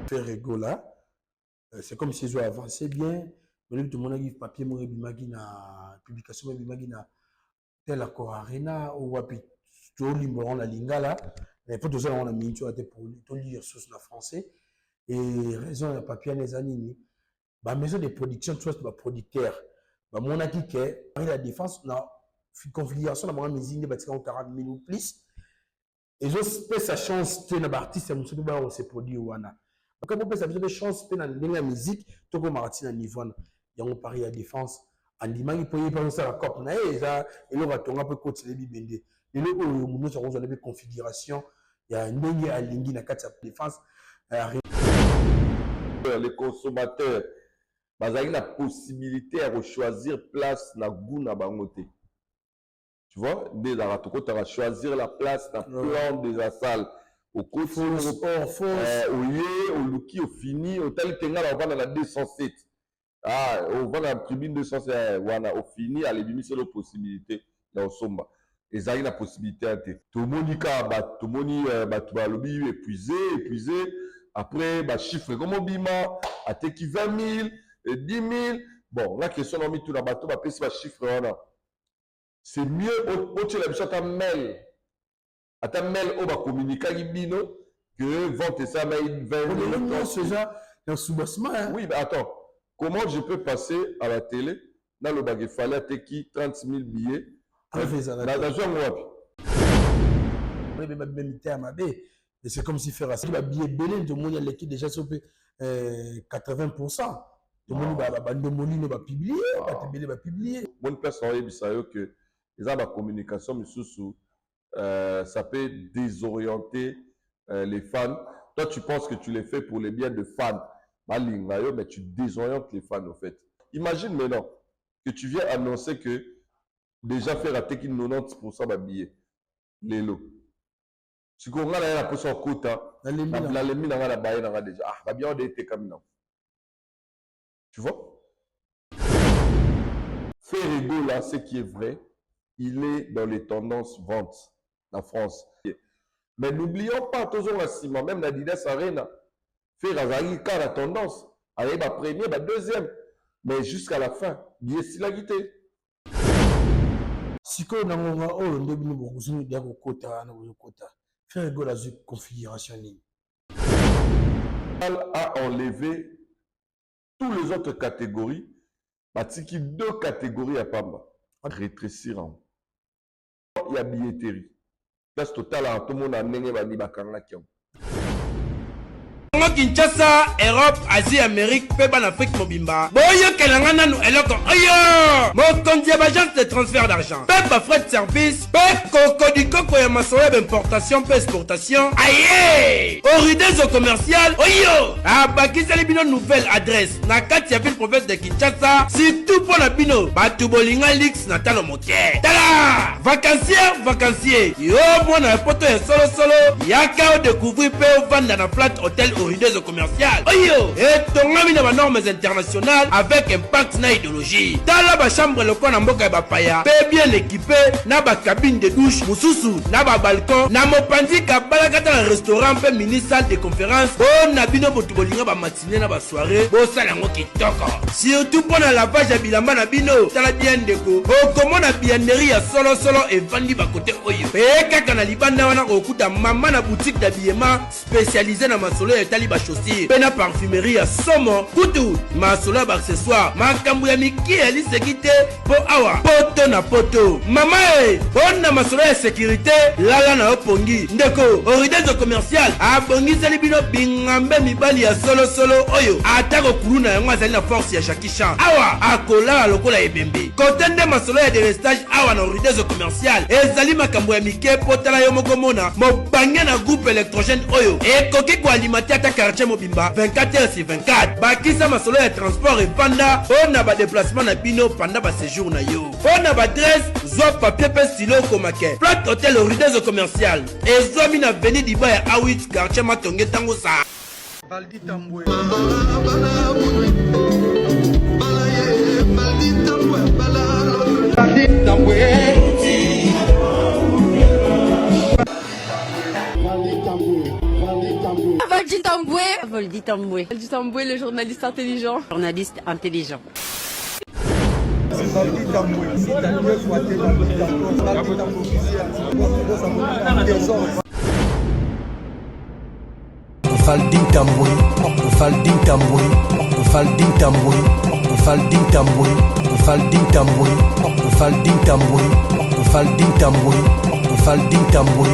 Faire là, c'est comme si ils ont avancé bien. Mais tout le monde a dit papier, moi, na publication, na tel accord arena ou wapi tout limbon la lingala. Mais pour tout ça, on a mis tu as pour lire sur le français et raison de papier les années. Bah maison de production, tu vois, producteur. Bah mon a dit que la défense na configuration, la maison de bâtiment 40 000 ou plus. Et je peux sa chance de l'artiste, on se produit ou ana. Quand on peut sa chance de la musique, tout comme Martin à niveau, il y a un pari à défense. En disant qu'il peut y avoir la cop, et là, on va tomber un peu côté les bibendés. Et là, nous avons une configuration. Il y a un ligne à ligne dans la défense. Les consommateurs, ils ont la possibilité de choisir place dans le goût dans bangoté. Tu vois, dès la tu vas choisir la place dans le plan de la salle. Au côté, au lieu, au lookie, au fini, au tel que on va dans la 207. Ah, on va dans la tribune 207, au fini, à l'émission, c'est la possibilité dans Somba. Et ça, il y a la possibilité. Tout le monde dit que tout le monde est épuisé. Après, chiffre comme on dit, à qui 20 000, 10 000. Bon, la question, on a mis tout le bateau, on va chiffre. C'est mieux au tu l'as à mail. À ta mail, on va communiquer avec Bino que vendre ça, mais 20 000. Non, c'est déjà un sous-bassement. Oui, mais attends. Comment je peux passer à la télé dans le baguette fallait à qui 30 000 billets c'est comme si faire ça. Les billets belés, tout le monde a l'équipe déjà sur 80%. Tout le monde va publier, va publier. Bonne personne, que les la communication, ça peut désorienter les fans. Toi, tu penses que tu les fais pour les biens de fans. Mais tu désorientes les fans, en fait. Imagine maintenant que tu viens annoncer que déjà faire rater 90% de billets. Les lots. Si on a la position quota, la lemine a la baille déjà. Ah, bien on était comme ça. Tu vois? Ferrego là, ce qui est vrai, il est dans les tendances ventes en France. Mais n'oublions pas toujours la ciment, même la Didas Arena. Ferrazari, car la tendance, arrive à premier, deuxième, mais jusqu'à la fin, bien si la guité. Si on a un quota, faire la configuration a enlevé tous les autres catégories, qui deux catégories à Pamba. Rétrécir. Il y a billetterie. Place totale, tout le monde a mené Kinshasa, Europe, Asie, Amérique, Péban, Afrique, Mobimba. Boyo Kelangana nous eloko. Ayo! Mokonzi agence de transfert d'argent. Péba frais de service. Pé Coco du Coco et Massoya d'importation, Pé exportation. Aïe! Oridezo commercial. Oyo! Abakisa les bino nouvelle adresse. Nakati ya ville province de Kinshasa. Surtout pour la bino. Batubolinga Lix Natalo Motier. Tala! Vacancier. Yo, moi na poto ya solo. Yaka découvrir Pé au vanda na flat hôtel Oridezo commercial. Oyo! Et ton ami na normes internationales avec impact na idéologie. Tala ba chambre loko na mboka ba paya. Pe bien équipé na ba cabine de douche, mususu na ba balcon, na mopanzi ka balakata na restaurant pe mini salle de conférence. Bon na bino botubolinga ba matinée na ba soirée. Bo sala ngo kitoko. Surtout pour la lavage ya bilamba na bino. Tala bien déco. Bo komo na biennerie ya solo et vandi ba côté oyo. Pe kaka na libanda wana okuta mama na boutique d'habillement spécialisée na masolo et taliba chaussure. Pe na parfumerie ya somo. Kutu masolo ba accessoire. Makambu ya miki eli sekite po awa. Poto na poto. Mama on na masolo ya sécurité lala na opongi. Ndeko Oridezo commercial abongisa libino bingambe mibali ya solo oyo. Atako kuluna yango azali na force ya Jackie Chan. Awa akola lokola ebembe. Kotende masolo ya délestage awa na Oridezo commercial. Ezali makambo ya mike potala yo moko mona. Mobange na groupe électrogène oyo. Ekoki ko alimenter ata quartier mobimba 24h/24. Bakisa masolo ya transport et panda. On a ba déplacement na bino pendant ba séjour na yo. On a ba adresse zo papier pe stylo komake. Flat hôtel Oridezo commercial. Ezomi na avenue Diba ya Awit quartier Matonge tango sa. Baldi Tamboué. Voldy Tamboué. Voldy Tamboué. Voldy Tamboué, le journaliste intelligent. Journaliste intelligent. C'est Voldy Tamboué. C'est la mieux fois Voldy Tamboué, Voldy Tamboué, Voldy Tamboué, Voldy Tamboué, Voldy Tamboué, Voldy Tamboué, Voldy Tamboué, Voldy Tamboué.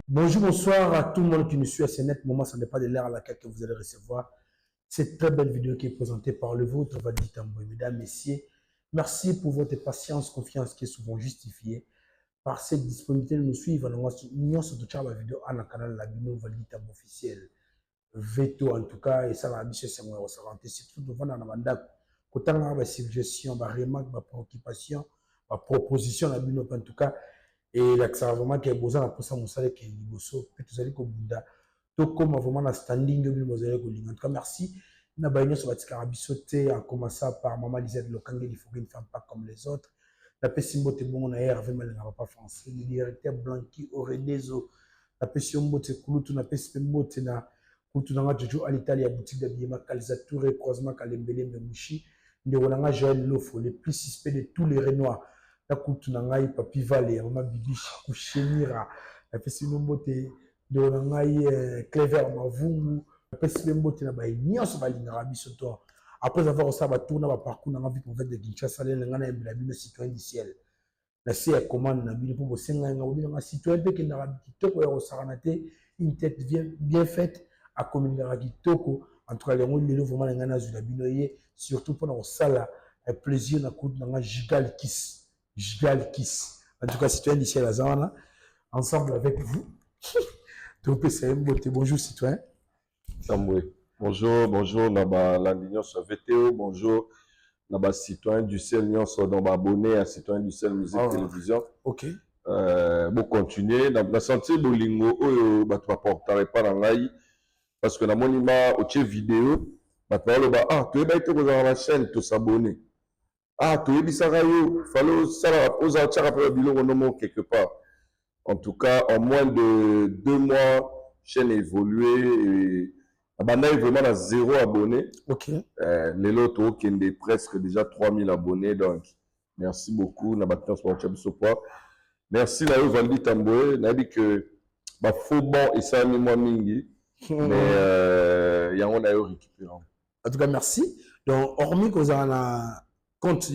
Bonjour, bonsoir à tout le monde qui nous suit à ce net moment. Ça n'est pas de l'air à laquelle vous allez recevoir cette très belle vidéo qui est présentée par le vôtre, Voldy Tamboué. Mesdames, messieurs, merci pour votre patience, confiance qui est souvent justifiée par cette disponibilité de nous suivre. Nous sommes sur la vidéo à la canal la vidéo Voldy Tamboué officiel. Veto en tout cas, et ça va bien c'est moi ça rentre surtout devant dans mandat côté là ba suggestion, ba remarque, ba préoccupation, ba proposition la bino en tout cas et l'accent vraiment qui est besoin pour ça mon salaire qui est liboso peut vous allez ko bunda to comme vraiment la standing de vous allez ko linga en tout cas merci na ba sur batika bisoté en commençant par maman Lisette Lokange, il faut une femme pas comme les autres la pessimbo te bon na Hervé Malenga pas français le directeur Blanqui Oredezo la pessimbo te kulutu na pessimbo te na kutunanga jojo à l'Italie à boutique d'habillement Kalza Touré croisement Kalembele Mouchi ndewonanga Joël Lofo le plus suspect de tous les Renois la kutunanga Papi Valé mama Bibiche Kouchenira la pessimbo te ndewonanga Clever Mavungu la pessimbo te na ba nyonso balingaka biso to après avoir ça ba tourner ba parcours na vie pour faire de Kinshasa les ngana mbila bino citoyen du ciel la c'est commande na bino pour bosenga nga citoyen pe ki na kitoko ya osaranate une tête bien faite à communiquer kitoko en tout cas les gens vraiment ngana zula binoye surtout pour sala plaisir na coup na Gigal Kiss en tout cas citoyen d'ici la zone ensemble avec vous tout peut c'est bonjour citoyen Tamboué. Bonjour naba l'Indignon sur VTO, bonjour naba citoyen du ciel nyonso dans abonné à citoyen du ciel musique télévision. OK bon continuer na senti bolingo oyo bato baportare pa na ngai parce que na monima otie vidéo bato baloba toyeba ete kozala na chaîne tosabone toyebisaka yo falo sala oza tiaka mpe biloko nomo quelque part en tout cas en moins de 2 mois chaîne évolué et abandai vraiment na 0 abonné. OK lelo tokende presque déjà 3000 abonnés donc merci beaucoup na bato nyonso baotia biso poa. Merci na yo Voldy Tamboué, na dit que ba faux bon et ça mi moi mingi mais yango na yo récupérer. En tout cas merci. Donc hormis que vous avez un compte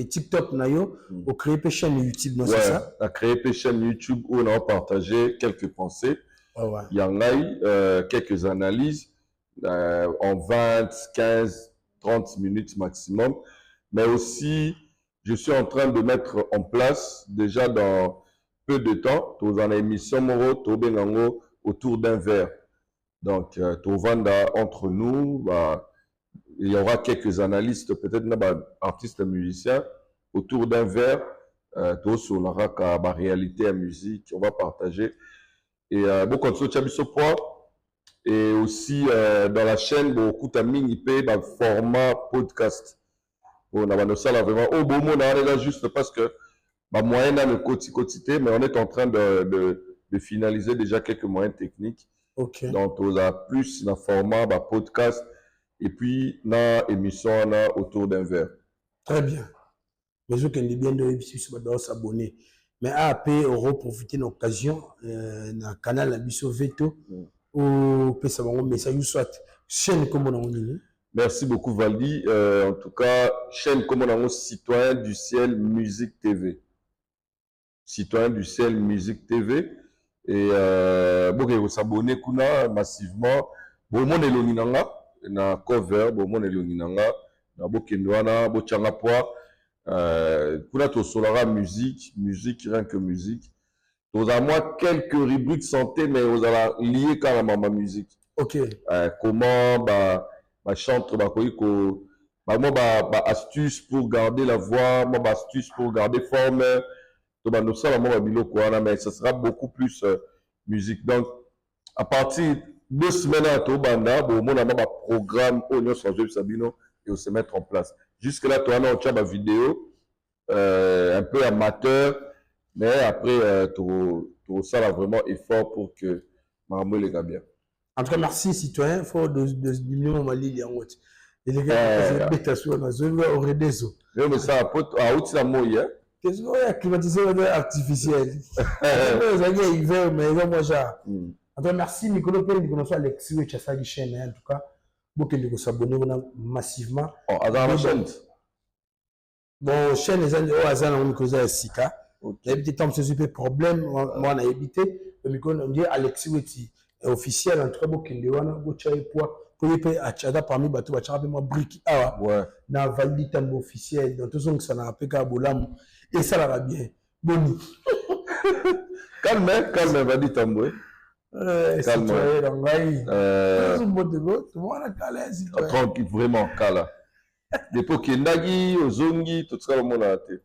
TikTok na yo, vous créez une chaîne YouTube non c'est ça? On a créé une chaîne YouTube où on a partagé quelques pensées. Ouais. Il y en a quelques analyses en 20, 15, 30 minutes maximum, mais aussi je suis en train de mettre en place, déjà dans peu de temps, dans une émission autour d'un verre. Donc, entre nous, il y aura quelques analystes, peut-être artistes et musiciens, autour d'un verre, sur la réalité et la musique, on va partager. Et beaucoup de et aussi dans la chaîne, beaucoup de format podcast. On a ça là vraiment au bon moment là juste parce que moyen dans le quotidien mais on est en train de finaliser déjà quelques moyens techniques. OK. Donc on a plus dans format podcast et puis dans émission autour d'un verre. Très bien. Mais je connais bien de s'abonner. Mais après on profiter de l'occasion dans le canal la biso Veto ou peut savoir message soit chaîne comme on dit. Merci beaucoup Voldy. En tout cas, chaîne comme on a Citoyen du ciel musique TV. Citoyen du ciel musique TV. Et vous s'abonner massivement. Bon mon eloninanga na cover, bon mon eloninanga na bokendwana, bochanga poa. Kuna to solara musique rien que musique. Vous avez moi quelques rubriques santé mais vous allez lier carrément ma musique. OK. Comment chante astuce pour garder la voix, astuce pour garder forme, mais ça sera beaucoup plus musique. Donc à partir de 2 semaines à Tobanda, on a un programme et on se mettre en place. Jusque là tu as une vidéo un peu amateur, mais après tout ça là vraiment effort pour que Marambo les gars bien. En tout cas, merci, citoyen. Il faut diminuer mon Mali en haute. Et les gars, c'est au Redeso. Mais ça, à haute, c'est moi, hein. Qu'est-ce qu'on a climatisé artificiel? Vous avez hiver, mais moi, genre. En tout cas, merci, Nicolas Pelle, nous connaissons Alexis, et Chassagi chaîne, en tout cas. Beaucoup de s'abonner massivement. Oh, Azan chaîne. Bon, chaîne, les gens, Azan, on a Sika. Il y a des temps, c'est un problème. Moi, on a évité. Mais on dit Alexis, officiel, en tout cas, beaucoup de gens, beaucoup de poids. Pour les pays à Tchada, parmi les bateaux, à moi, brique, ouais. Dans la validité officielle, dans tout ça, ça n'a pas qu'à Bolam. Et ça va bien. Boni. Calme, va-dit Tamboué. Calme. Tranquille, vraiment, calme. Depuis que Nagi, Ozongi, tout ça, le monde a été.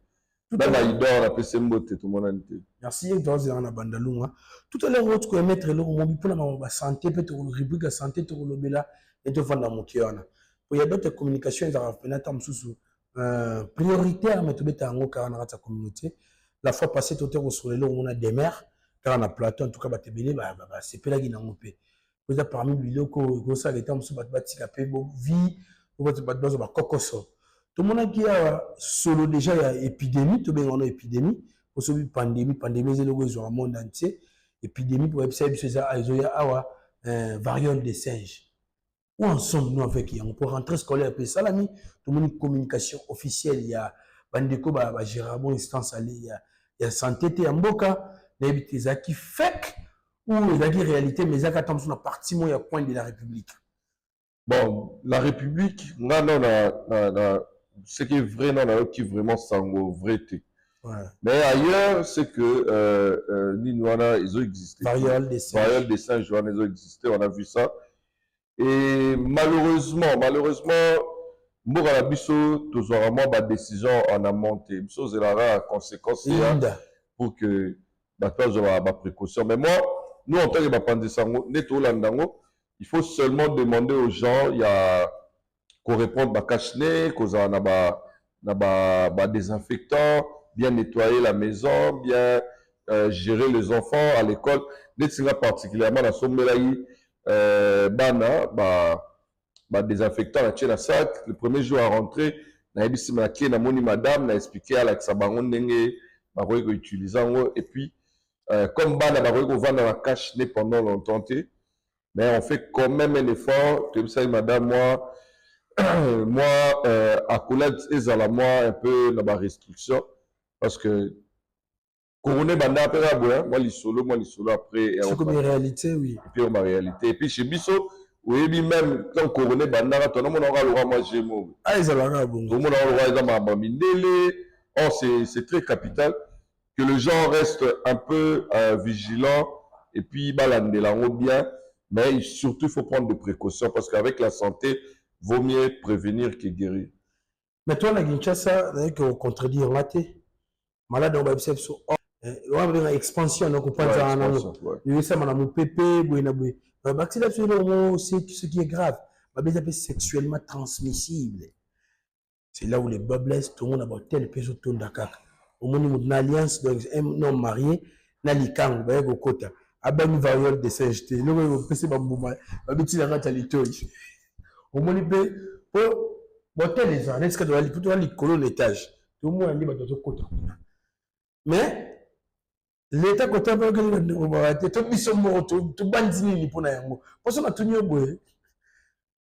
Dans la Idor, on a fait Sembote, tout le monde a été. Merci, dans la Bandalou. Tout à l'heure, on peut mettre le mot pour la santé, peut-être le rubrique de santé, tout le bela, et tout le monde a il y a d'autres communications, il y a prioritaire, mais tout le monde a ta communauté. La fois passée, tout le monde sur les lots, on a des mers, car on a plateau, en tout cas, c'est pas là qu'il y a un peu. Vous avez parmi les locaux, vous savez, les temps, vous avez vie, vous avez cocoso. Tout le monde qui a solo déjà, il y a épidémie, tout le monde a épidémie, vous avez pandémie, c'est le monde entier. Épidémie, pour observer, il y a variole des singes. Où ensemble, nous, avec eux, on peut rentrer scolaire, puis ça, là, tout le monde a communication officielle, il y a Bandeko, Gérard, instance, il y a santé, il y a Mboka, il y a qui fait, ou il y a qui réalité, mais il y a qui attend sur la partie, il y a point de la République. Bon, la République, non, ce qui est vrai, non, qui est vraiment sango, vrai. Ouais. Mais ailleurs, c'est que Ninouana, ils ont existé. Variole des singes. Variole des singes, ils ont existé, on a vu ça. Et malheureusement, Mouralabiso, tous vraiment, ma décision en a monté. Biso, c'est la conséquence pour que ma précaution. Mais moi, nous, en tant que Bapandesango, Neto Landango, il faut seulement demander aux gens, il y a qu'on réponde à cache-nez, qu'on a désinfectant, bien nettoyer la maison, bien gérer les enfants à l'école. N'est-ce particulièrement dans son mélaï, désinfectant la tient à sac. Le premier jour à rentrer, na ebisi maké na moni madame na expliqué à la sabango ndenge ba ko utilisant et puis comme bana ba ko vendre la cache-nez pendant longtemps. Mais on fait quand même un effort. Tu sais, madame, moi, accolade ezala moi un peu dans ma restriction parce que couronné banda après moi l'isolo après. C'est comme une réalité, oui. Et puis ma réalité. Et puis chez Bisso, oui, même quand couronné banda, tout le monde aura le roi moi j'aime. Ah, ils ont bon. Tout le monde aura le roi dans ma mindele. Oh, c'est très capital que les gens restent un peu vigilants et puis balandelango bien. Mais surtout, il faut prendre des précautions parce qu'avec la santé, il vaut mieux prévenir que guérir. Mais toi, la Kinshasa, on contredit, on a été malade, on va observer sur une expansion, on comprend ça. Il y a ça, on pépé, c'est ce qui est grave. C'est sexuellement transmissible. C'est là où les bubbles, tout le monde a tel péso tourne d'accord. Au moment où une alliance, donc un homme marié, n'a l'ikang, bah, au quota. Abani variole des singes, le PC Bambouma, Babiti la rate à l'itoy. Au moins, pour botter les gens, est-ce que tu vas aller colonnes l'étage? Tout le monde a dit, bah, tu côté. Mais, l'État côté, tu as mis son mot, tu bandini pour n'aimant. Parce qu'on a tenu au bout.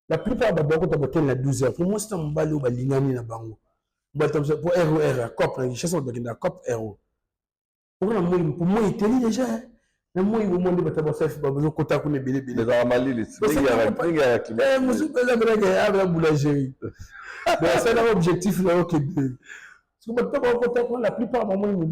La plupart des gens qui ont la 12 heures, pour moi, c'est un balou, balingani na bango. Pour ROR, COP, la chasse de COP RO. Pour moi, il était déjà. Mais moi, il me demande de faire ça, besoin de contact avec les bébés. Les Amali, les boulangerie. Mais c'est un objectif là que la plupart des moments,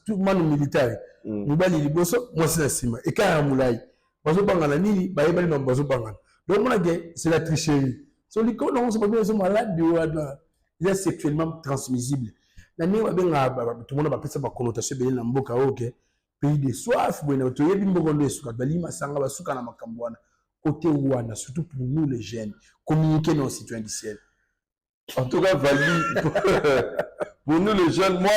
tout le monde militaire. Nous balles les bossos, moi c'est la cima. Et quand il y a un moulay, bazo bangana ni, bah il y a bazo bangana. Donc moi c'est la tricherie. Sur les colons, c'est pas bien, ils sont malades, il est sexuellement transmissible. La nuit, tout le monde appelle ça par connotation, bien dans mboka ok. Pays de soif, bon, tu es bien de soif, balima sanga basuka na makambwana. Côté ouana, surtout pour nous les jeunes, communiquer nos citoyens du ciel. En tout cas, Vali, pour nous les jeunes, moi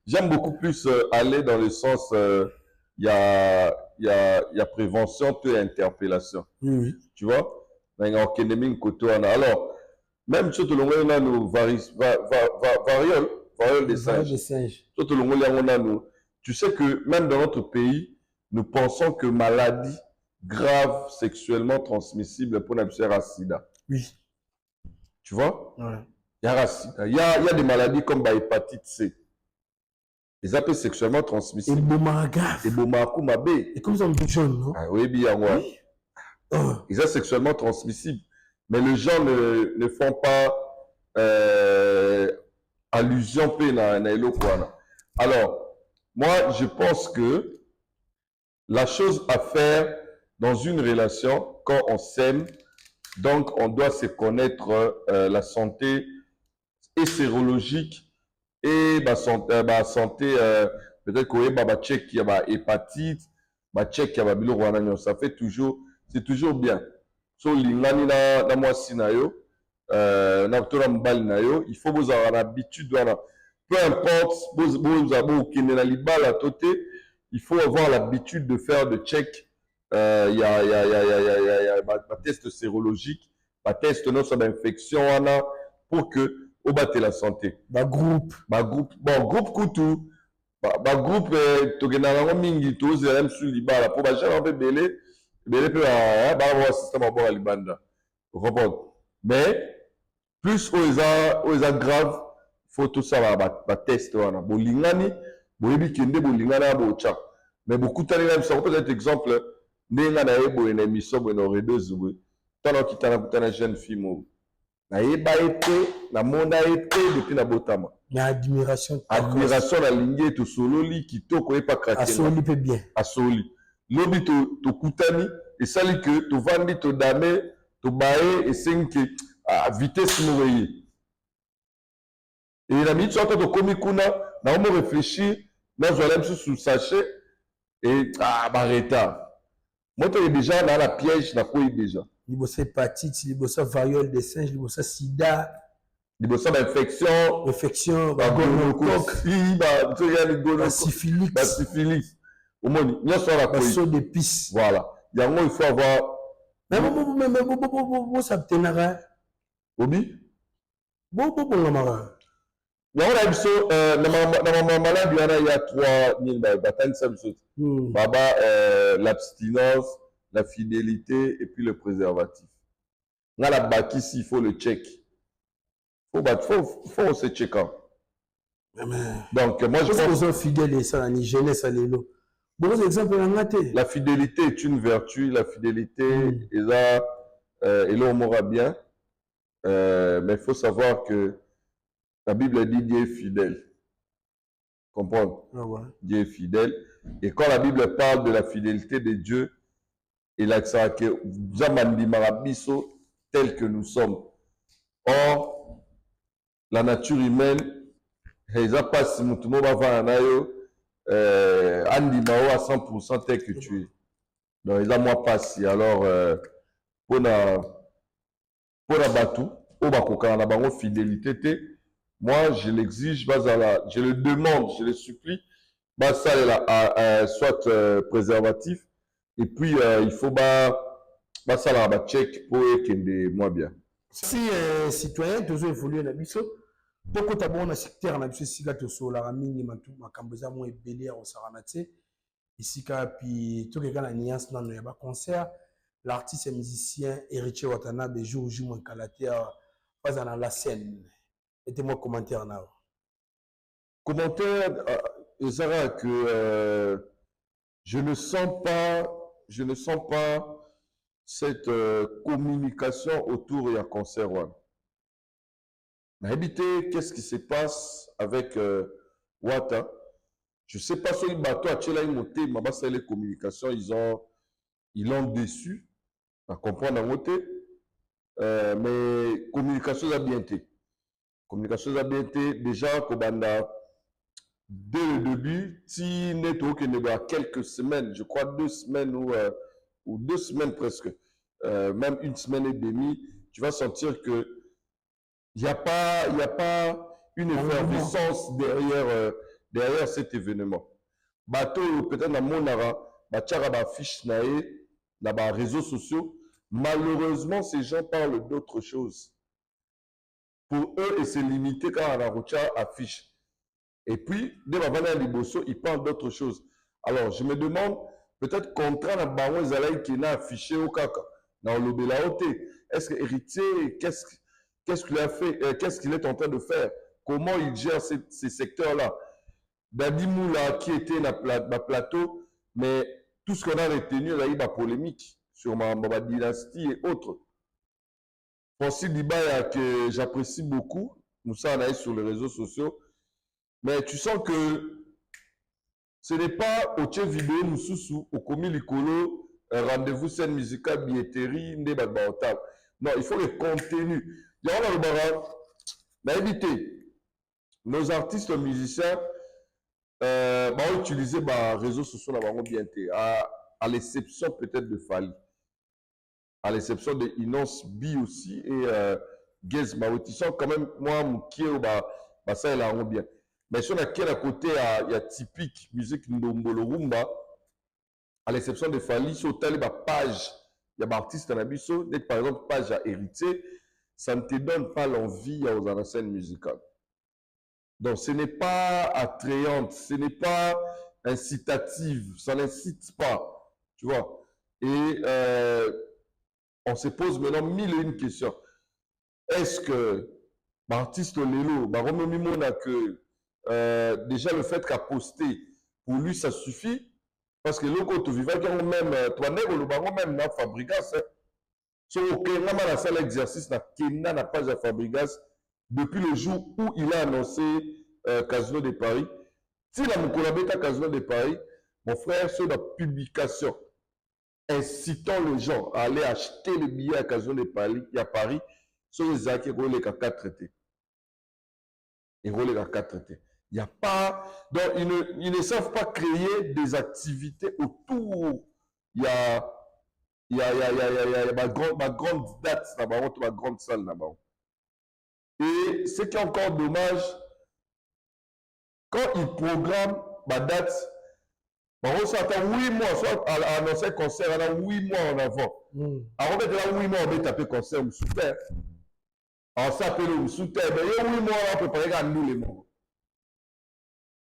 j'aime beaucoup plus aller dans le sens, il y a y a prévention, tu as interpellation. Oui. Tu vois? Alors, même si tu as nos variole des singes. Tu sais que même dans notre pays, nous pensons que maladie grave sexuellement transmissible pour la sida. Oui. Tu vois? Ouais. Il y a des maladies comme l'hépatite C. Ils appellent sexuellement transmissibles. Et Et comme ça, on dit jaune, non? Ah oui, bien, ouais. Oh. Ils sont sexuellement transmissibles. Mais les gens ne font pas allusion à alors, moi, je pense que la chose à faire dans une relation, quand on s'aime, donc on doit se connaître la santé et sérologique et santé, peut-être qu'on a check qui a hépatite, check qui a biloko, ça fait toujours, c'est toujours bien. So lingani na mwasi na yo, na tola mbali na yo, il faut vous avoir l'habitude, peu importe, vous avez na libala toté, il faut avoir l'habitude de faire de check. Il y a un test sérologique, un test d'infection pour que au battre la santé. Groupe. Bon, groupe Koutou. Groupe Togenara Mingi, tous les mêmes sur l'Ibala. Pour bacher un peu belé peut avoir un système à bord à l'Ibanda. Mais, plus aux grave, il faut tout ça, test. Bolingani, Boyebi Kende, Bolingana, Bocha. Mais beaucoup de temps, ça peut être exemple, Nenga na ebo en émission, bon, on redeuse, tant qu'il t'a une jeune fille, na yeba été, na monda été, depuis na botama. Mais admiration. Admiration na lingue to sololi, qui to koye pa kratien. Asoli peut bien. Asoli. Lobi to kutani, et sali que to vandi, to dame, to bae, et senke, à vitesse mourir. Et la minute, soit to komi kuna, na on me réfléchir, na zoalem sous sachet, et barreta. Moi, tu es déjà dans la piège, na quoi déjà. Libosa hépatite, libosa variole des singes, libosa sida. Libosa infection. Infection, gonocoque, syphilis. Syphilis. Au moins, il y a ça la quoi. Saut d'épices. Voilà. Il y a un il faut avoir. Mais bon, ça t'énerve. Obi? Bon, Namara. Il y a un so, dans ma malade, il y a 3000 batailles, ça me saute. Baba, l'abstinence, la fidélité et puis le préservatif. Là, la bac ici, il faut le check. Faut se checker. Donc, moi, je pense que fidèle et ça, la jeunesse, à l'élo. Bon exemple, la fidélité est une vertu. La fidélité, et là, on m'aura bien. Mais il faut savoir que la Bible dit Dieu est fidèle. Comprendre? Ah ouais. Dieu est fidèle. Et quand la Bible parle de la fidélité de Dieu, il a dit que Zamandi Marabiso, tel que nous sommes. Or, la nature humaine, il n'y a pas si nous va voir Andi Mao à 100% tel que tu es. Donc, il y a moi pas si. Alors, pour la Batu, au Bakoka, on a une fidélité. Moi, je l'exige, je le demande, je le supplie. Ça est soit préservatif, et puis il faut ça la check pour que moi bien. Si citoyen, tu as évolué dans biso, beaucoup d'abord dans le secteur, on a vu si tu as la ramine, ma camboza moins belé au Saranate, ici puis tout quelqu'un a nuance dans le concert, l'artiste et musicien Héritier Watanabe joue mon calater pas dans la scène. Mettez-moi commentaire là. Commentaire. Zara, que je ne sens pas cette communication autour du concert. Mais habité, qu'est-ce qui se passe avec Wata? Je ne sais pas si les bateaux à monté, mais les communications, ils l'ont déçu. À comprendre en côté. Mais communication a bien été. Communication a bien été. Déjà, Kobanda. Dès le début, si network il y a quelques semaines, je crois 2 semaines ou 2 semaines presque, même 1 semaine et demie, tu vas sentir que il n'y a pas une effervescence derrière cet événement. Bateau peut-être dans Monara, batiaka bafiche na ye na réseaux sociaux. Malheureusement, ces gens parlent d'autres choses. Pour eux, et c'est limité quand on a rocha affiche. Et puis, dès la vanne liboso, ils parlent d'autres choses. Alors, je me demande, peut-être contrat na baron ezalai qui n'a affiché au kaka, na olobela ote. Est-ce que héritier, qu'est-ce qu'il a fait, qu'est-ce qu'il est en train de faire? Comment il gère ces secteurs-là? Dadi Moula qui était na plateau, mais tout ce qu'on a retenu, là, il y a polémique sur ma dynastie et autres. Francis Dibaya, que j'apprécie beaucoup, nous ça on a sur les réseaux sociaux, mais tu sens que ce n'est pas au tché vidéo Moussoussou, au commis Licolo, rendez-vous scène musicale, billetterie, non, il faut le contenu. Il y a le baran, mais évitez, nos artistes musiciens vont utiliser les réseaux sociaux bien à l'exception peut-être de Fali. À l'exception de Inons B aussi et Gez Maweti sont quand même moi qui ça il a bien. Mais si on a quel à côté il y a typique musique Ndombolo Rumba, à l'exception de Fali, sur telle page il y a artiste en abisso, dès que par exemple page à héritier, ça ne te donne pas l'envie aux scène musicale. Donc ce n'est pas attrayante, ce n'est pas incitative, ça n'incite pas, tu vois. Et on se pose maintenant mille et une questions. Est-ce que l'artiste Lelo, que déjà le fait qu'a posté, pour lui ça suffit? Parce que le côté vivant, même, toi, même na Fabrigas, so aucun n'a la salle exercice n'a pas à Fabrigas depuis le jour où il a annoncé Casino de Paris. Si la Moukolabeta Casino de Paris, mon frère, sur la publication incitant les gens à aller acheter le billet à Casino de Paris, sur les acquis relais à 4 traités. Et relais à 4 traités. Il n'y a pas. Donc, ils ne savent pas créer des activités autour. Il y a ma grande date là-bas, ma grande salle là-bas. Et ce qui est encore dommage, quand ils programment ma date, on s'attend 8 mois, soit à annoncer un concert, on a 8 mois en avant. Alors, on va là 8 mois, on va taper concert ou super. On s'appelle ou super, mais il y a 8 mois, on peut préparer à nous les mots.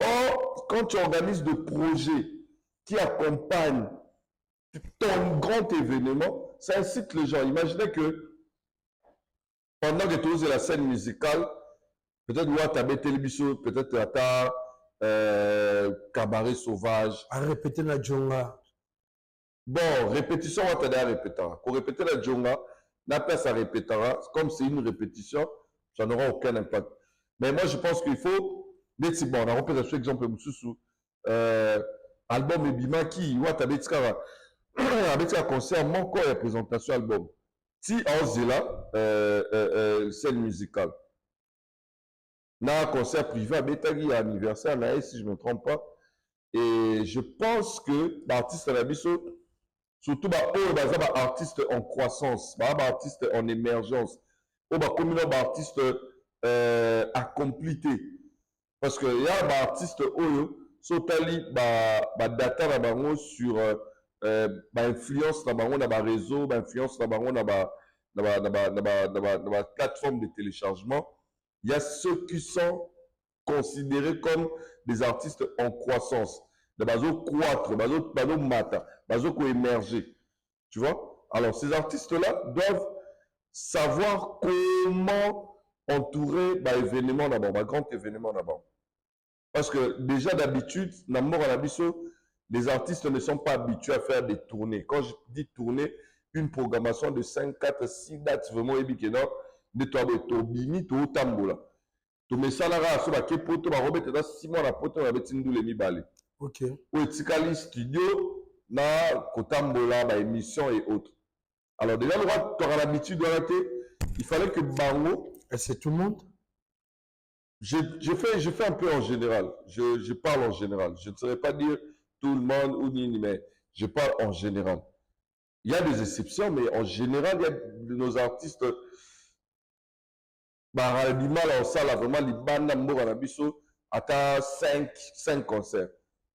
Or, quand tu organises des projets qui accompagnent ton grand événement, ça incite les gens. Imaginez que pendant que tu uses la scène musicale, peut-être tu as télévision, peut-être tu as cabaret sauvage. À répéter la djonga. Bon, répétition, on va répéter. Pour répéter la djonga, la personne ça répétera. Comme c'est une répétition, ça n'aura aucun impact. Mais moi, je pense qu'il faut. Bon, on a repéré ce exemple Moussoussou. Album Ebimaki, ou tu as un concert, mon corps et présentation album. Si on se là, scène musicale. Na concert privé, Betagi anniversaire, si je ne me trompe pas. Et je pense que l'artiste à la biso, surtout artiste en croissance, artiste en émergence, comme artiste accomplité. Parce que il y a des artistes oyo sotali data na bango sur influence na bango na ba réseau, influence na bango na ba plateforme de téléchargement. Il y a ceux qui sont considérés comme des artistes en croissance. De bazo croître, bazo mata, bazo émerger. Tu vois? Alors ces artistes-là doivent savoir comment entourer événement d'abord, grand événement d'abord. Parce que déjà d'habitude, les artistes ne sont pas habitués à faire des tournées. Quand je dis tournée, une programmation de 5, 4, 6 dates, vraiment, de toi, de Tobini, to Tambola. Tu mets ça là, sur la kepoto, tu vas remettre 6 mois la poto, tu vas mettre les mi-balles. Ok. Ou etikali studio, na Kotambola, émission et autres. Alors déjà, tu auras l'habitude de rater. Il fallait que Bango. Et c'est tout le monde? Je fais un peu en général. Je parle en général. Je ne saurais pas dire tout le monde ou ni, mais je parle en général. Il y a des exceptions, mais en général, il y a nos artistes. Du mal en salle, vraiment, les bandes à 5 concerts.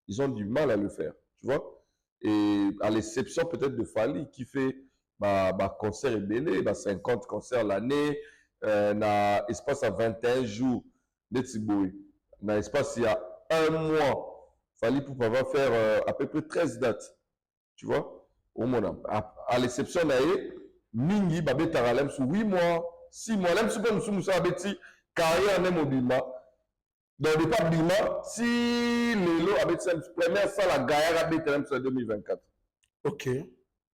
Ils ont du mal à le faire. Tu vois? Et à l'exception peut-être de Fali qui fait concert et belé, 50 concerts l'année, na espace à 21 jours, na espace il y a un mois, Fali pour pouvoir faire à peu près 13 dates. Tu vois, au monde. À l'exception d'ailleurs, Mingi, Babé Taralem, sous 8 mois, 6 mois, même si nous sommes à Betty, carrière en Bima. Dans le pas Bima, si les lots avec cette première salle à Gaïa à Betty, c'est 2024. Ok.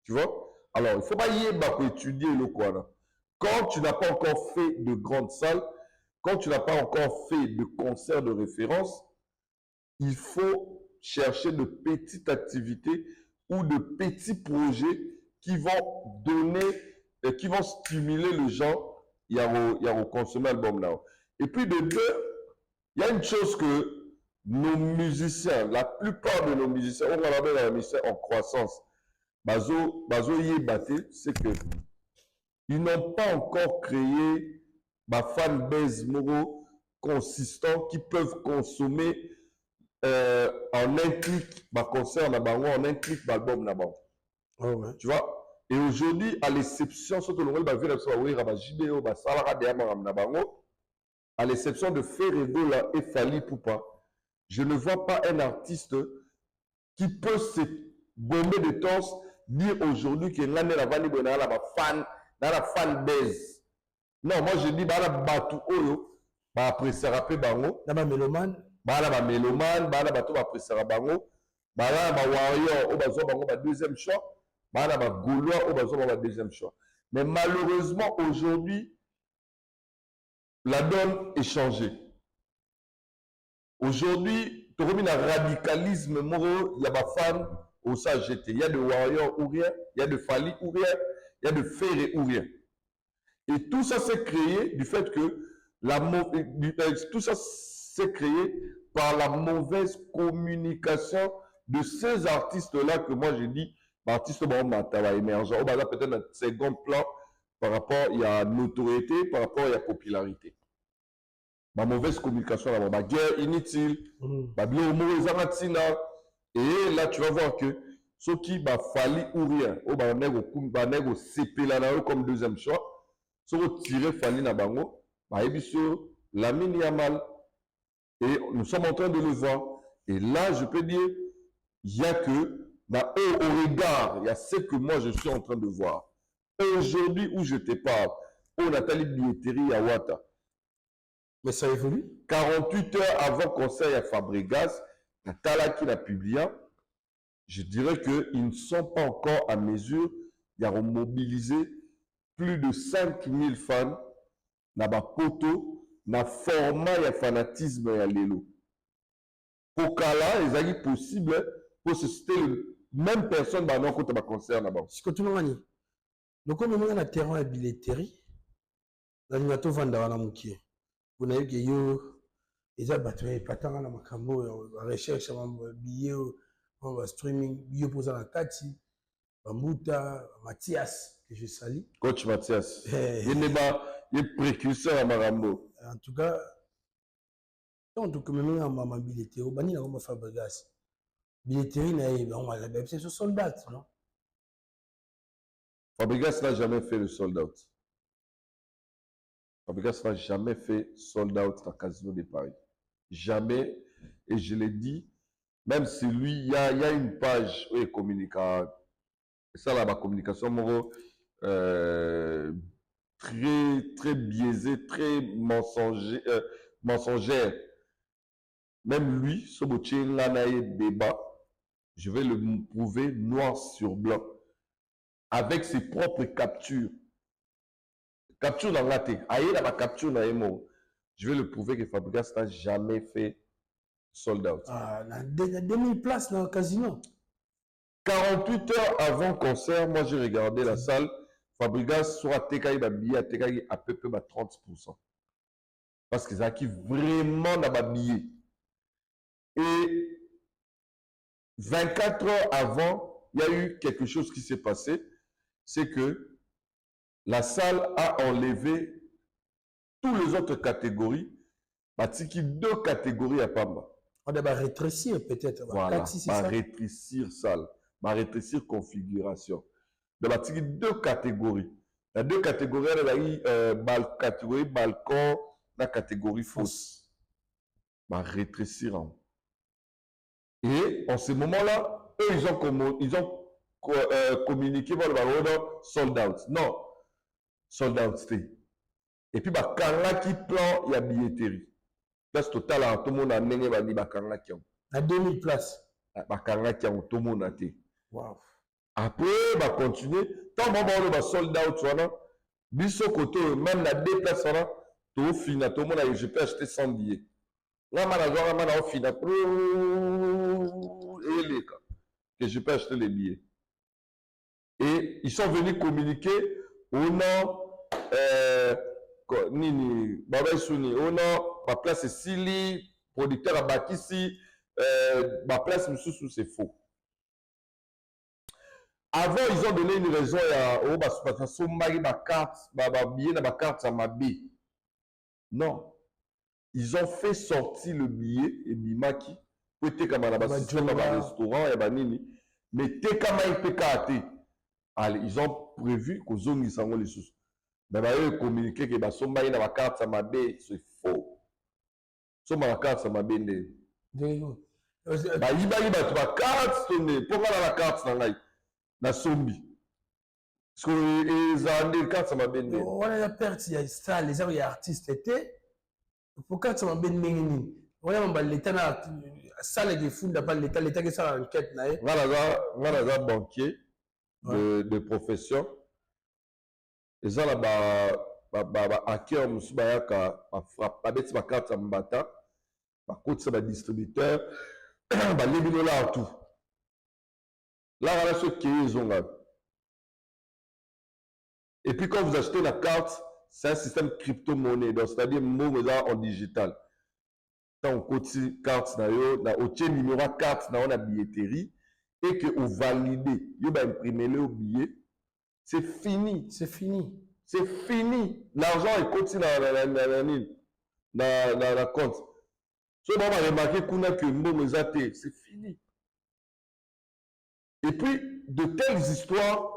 Tu vois? Alors, il ne faut pas y aller pour étudier le quoi. Quand tu n'as pas encore fait de grandes salles, quand tu n'as pas encore fait de concerts de référence, il faut chercher de petites activités ou de petits projets qui vont donner, qui vont stimuler les gens à consommer l'album là. Et puis de deux, il y a une chose que nos musiciens, la plupart de nos musiciens, on va avoir des musiciens en croissance, c'est que ils n'ont pas encore créé ma fanbase moro consistant qui peuvent consommer en un clic ma concert na bango, en un clic l'album na bango. Oh ouais. Tu vois? Et aujourd'hui, à l'exception, surtout le monde va vivre la vidéo, à l'exception de Ferregola et Fali Poupa, je ne vois pas un artiste qui peut se bomber de temps dire aujourd'hui que l'année la vanille bonne la fan, la fan base. Non, moi je dis la batu oyo, ba apprécier rapper bango, na ba mélomane, ba mélomane, ba bato ba apprécier bango, ba warrior au bazo bango ba deuxième choix, ba gaulois au bazo ba deuxième choix. Mais malheureusement aujourd'hui la donne est changée. Aujourd'hui, tu remets un radicalisme moro, il y a des fans au SAGT. Il y a de Warrior ou rien, il y a de Fali ou rien, il y a de Ferré ou rien. Et tout ça s'est créé du fait que tout ça s'est créé par la mauvaise communication de ces artistes-là que moi j'ai dit, artistes émergents, peut-être un second plan par rapport à la notoriété, par rapport à la popularité. Ma mauvaise communication, la guerre inutile, et là tu vas voir que ce qui va Fali ou rien, au CP là comme deuxième choix, ce qui tirer Fali na bango, la mine Yamal, et nous sommes en train de le voir. Et là je peux dire, il y a que au regard, il y a ce que moi je suis en train de voir. Aujourd'hui où je te parle, au Nathalie Billetterie à Ouata. Mais ça évolue. 48 heures avant conseil à Fabregas, Natala qui l'a publié, je dirais qu'ils ne sont pas encore à mesure de mobiliser plus de 5000 fans dans la poto, dans le format de fanatisme et l'élo. Pour qu'à il est possible pour se citer même personne dans notre concert là-bas. Si tu m'as dit, donc comme on a un terrain à billetterie, l'animateur vend dans moukier. Vous n'avez que yo, ils ont battu pas tant dans ma cambo, recherche, billet, streaming, billet pour la Kati, Bambuta, Mathias que je salue. Coach Mathias. Il est précurseur à Marambo. En tout cas, même en maman billetterie, on a un Fabregas. Billetterie, on a la même, c'est ce soldat, non? Fabregas n'a jamais fait le sold out. Fabregas n'a jamais fait sold out dans le Casino de Paris. Jamais. Et je l'ai dit, même si lui, il y a une page où il communique. Et ça, là, ma communication, très biaisée, très mensongère. Même lui, ce débat, je vais le prouver noir sur blanc. Avec ses propres captures. Capture dans la tête. Aïe, la capture dans les mots. Je vais le prouver que Fabregas n'a jamais fait sold out. Ah, il y a 2000 places dans le casino. 48 heures avant le concert, moi j'ai regardé la salle. Fabregas soit TKI à peu près 30%. Parce qu'ils acquis vraiment dans le billet. Et 24 heures avant, il y a eu quelque chose qui s'est passé. C'est que la salle a enlevé toutes les autres catégories. Batiki 2 catégories à Pamba. On va rétrécir peut-être. Voilà, on va rétrécir salle. rétrécir configuration. Donc, il y a deux catégories. Il y a deux catégories. Il y a catégorie balcon, la catégorie fosse. Rétrécir. Et en ce moment-là, eux, ils ont communiqué par le sold out. Non, sold out, c'était. Et puis, quand qui plan, il y a billetterie. Place totale, tout le monde a mené qui ont. À 2000 places. Qui ont tout le monde a été. Wow. Après, va continuer. Tant que va sold out, biso côté, même la deux places, tout fini, tout le monde a dit, je peux acheter 100 billets. Là, que je peux acheter les billets. Et ils sont venus communiquer au nom Nini, Baba Souni, au nom, ma place est Sili, producteur à Bakissi, ma place Moussou, c'est faux. Avant, ils ont donné une raison à carte, non. Ils ont fait sortir le billet et Bimaki. Peut-être comme un restaurant, mais allez, ils ont prévu qu'ils ont mis les sous. Mais ils ont communiqué que la carte c'est faux. Si la carte c'est la carte na sombi. Parce que les années cartes ça on a perdu, il y a ça, les artistes étaient. Pourquoi ça m'a bien nini? On a l'état na salle de fond d'abord l'état que ça enquête na. On a banquier de profession. Et ça là hacker musuba ka frappe avec ma carte à mbata. Par contre ça va distributeur libino là tout. Là voilà ce qui ils ont là. Et puis quand vous achetez la carte, c'est un système crypto-monnaie, donc c'est-à-dire en digital. Quand on cote carte, on a numéro carte, on a billetterie, et que vous validez, vous imprimez le billet, c'est fini. C'est fini. C'est fini. L'argent est coté dans la compte. Si on va remarquer qu'on a que c'est fini. Et puis, de telles histoires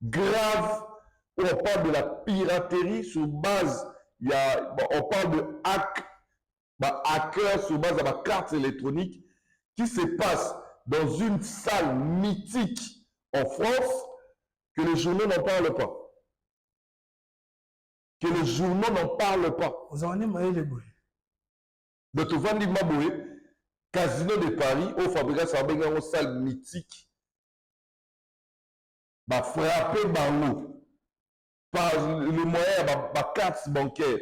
graves, où on parle de la piraterie sur base, on parle de hacker sur base de la carte électronique qui se passe dans une salle mythique en France que les journaux n'en parlent pas. Que les journaux n'en parlent pas. Vous en avez les boules. De tout vendre Maboué, Casino de Paris, au fabricant ça va une salle mythique. Frapper Barreau. Par le moyen, ma carte bancaire,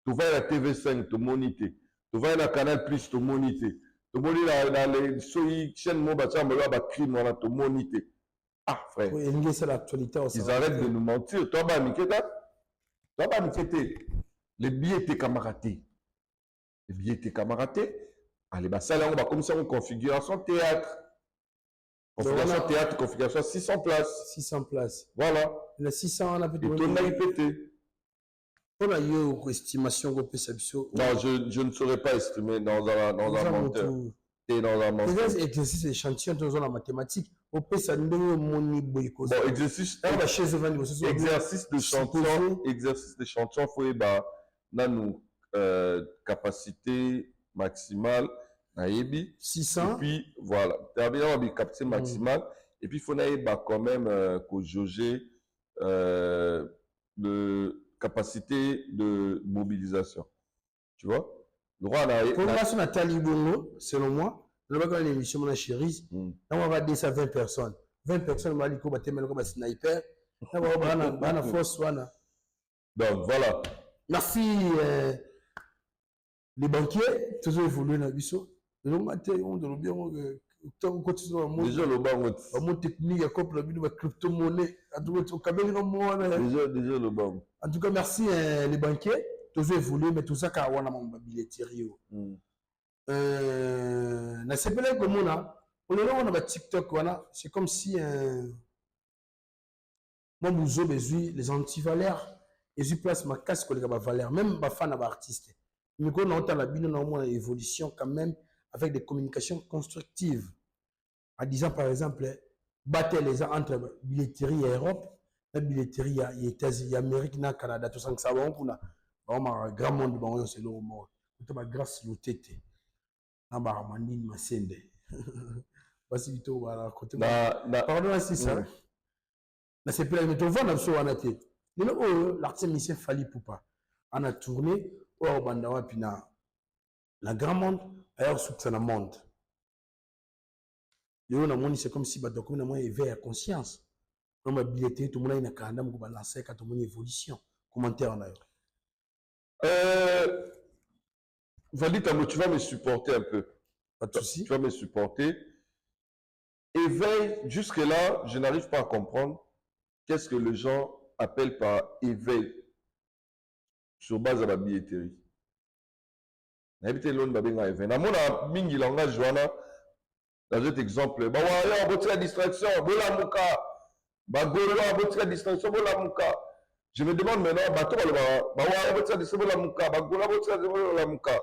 tu vas à la TV5, tu monité. Tu vas à la Canal Plus, tu monité. Tu vas dans les chaînes mobile, crime, tu monité. Ah, frère. Oui, c'est l'actualité. Ils arrêtent de nous mentir. Toi, les billets étaient camaratés. Les billets étaient camaratés. Allez, ça là, on va commencer en configuration théâtre. Configuration théâtre, configuration 600 places. 600 places. Voilà. Les 600, on a peut-être. Et tout le monde pété. On a eu une estimation qu'on peut s'absorber. Non, je ne saurais pas estimer dans un menteur. Et dans un menteur. Les exercices échantillons dans la mathématique. On peut ça nous moni boyko. Bon, exercice de chantier, faut nous capacité maximale. 600. Et puis voilà, tu as bien une capacité maximale. Et puis il faut quand même jauger de capacité de mobilisation. Tu vois? Le roi pour moi, sur Nathalie Bongo, selon moi, on va faire l'émission Mon Chérie. On va avoir 10 à 20 personnes. 20 personnes, on va aller comme un sniper. On va avoir une force. Donc voilà. Merci les banquiers, toujours évolué dans le biseau. Le matin, on doit bien déjà le banc mon technique comme la crypto-monnaie. En tout cas, merci les banquiers. Toujours évolué, mais tout ça, car on a mon billetterie. Na sepele comme on a TikTok, c'est comme si moi, j'ai besoin les antivaleurs, et je place ma casse pour les valeurs, même ma fan artiste. Mais quand on entend la bine, on a une évolution quand même avec des communications constructives. En disant par exemple, battre les gens entre billetterie et Europe, la billetterie et États-Unis, Amérique, na Canada, tout ça, ça va, on a un grand monde, c'est le mot. On a grâce au tété. On a un mandine, ma sende. Parce que tu vas côté. Pardon, c'est ça. C'est plus la méthode, on a besoin d'en être. L'artiste Michel Fali Poupa. On a tourné, au Bandawa, puis la grand monde, ailleurs, sous le monde. C'est comme si on a éveillé la conscience. On a billetté, tout le monde a une carrière, on a lancé quand on a une évolution. Commentaire en ailleurs. Fali Tamboui, tu vas me supporter un peu. Pas de souci. Tu vas me supporter. Éveil, jusque-là, je n'arrive pas à comprendre qu'est-ce que les gens appellent par éveil sur base de la billetterie. N'habitez l'on va bien éveil. Dans mon mingi langage, Joana, dans cet exemple, bah ouais, on la distraction, bola muka, bah gola, la distraction, bola muka. Je me demande maintenant, bah toi, bah ouais, on la distraction, bola muka, bah gola, la distraction, bola muka.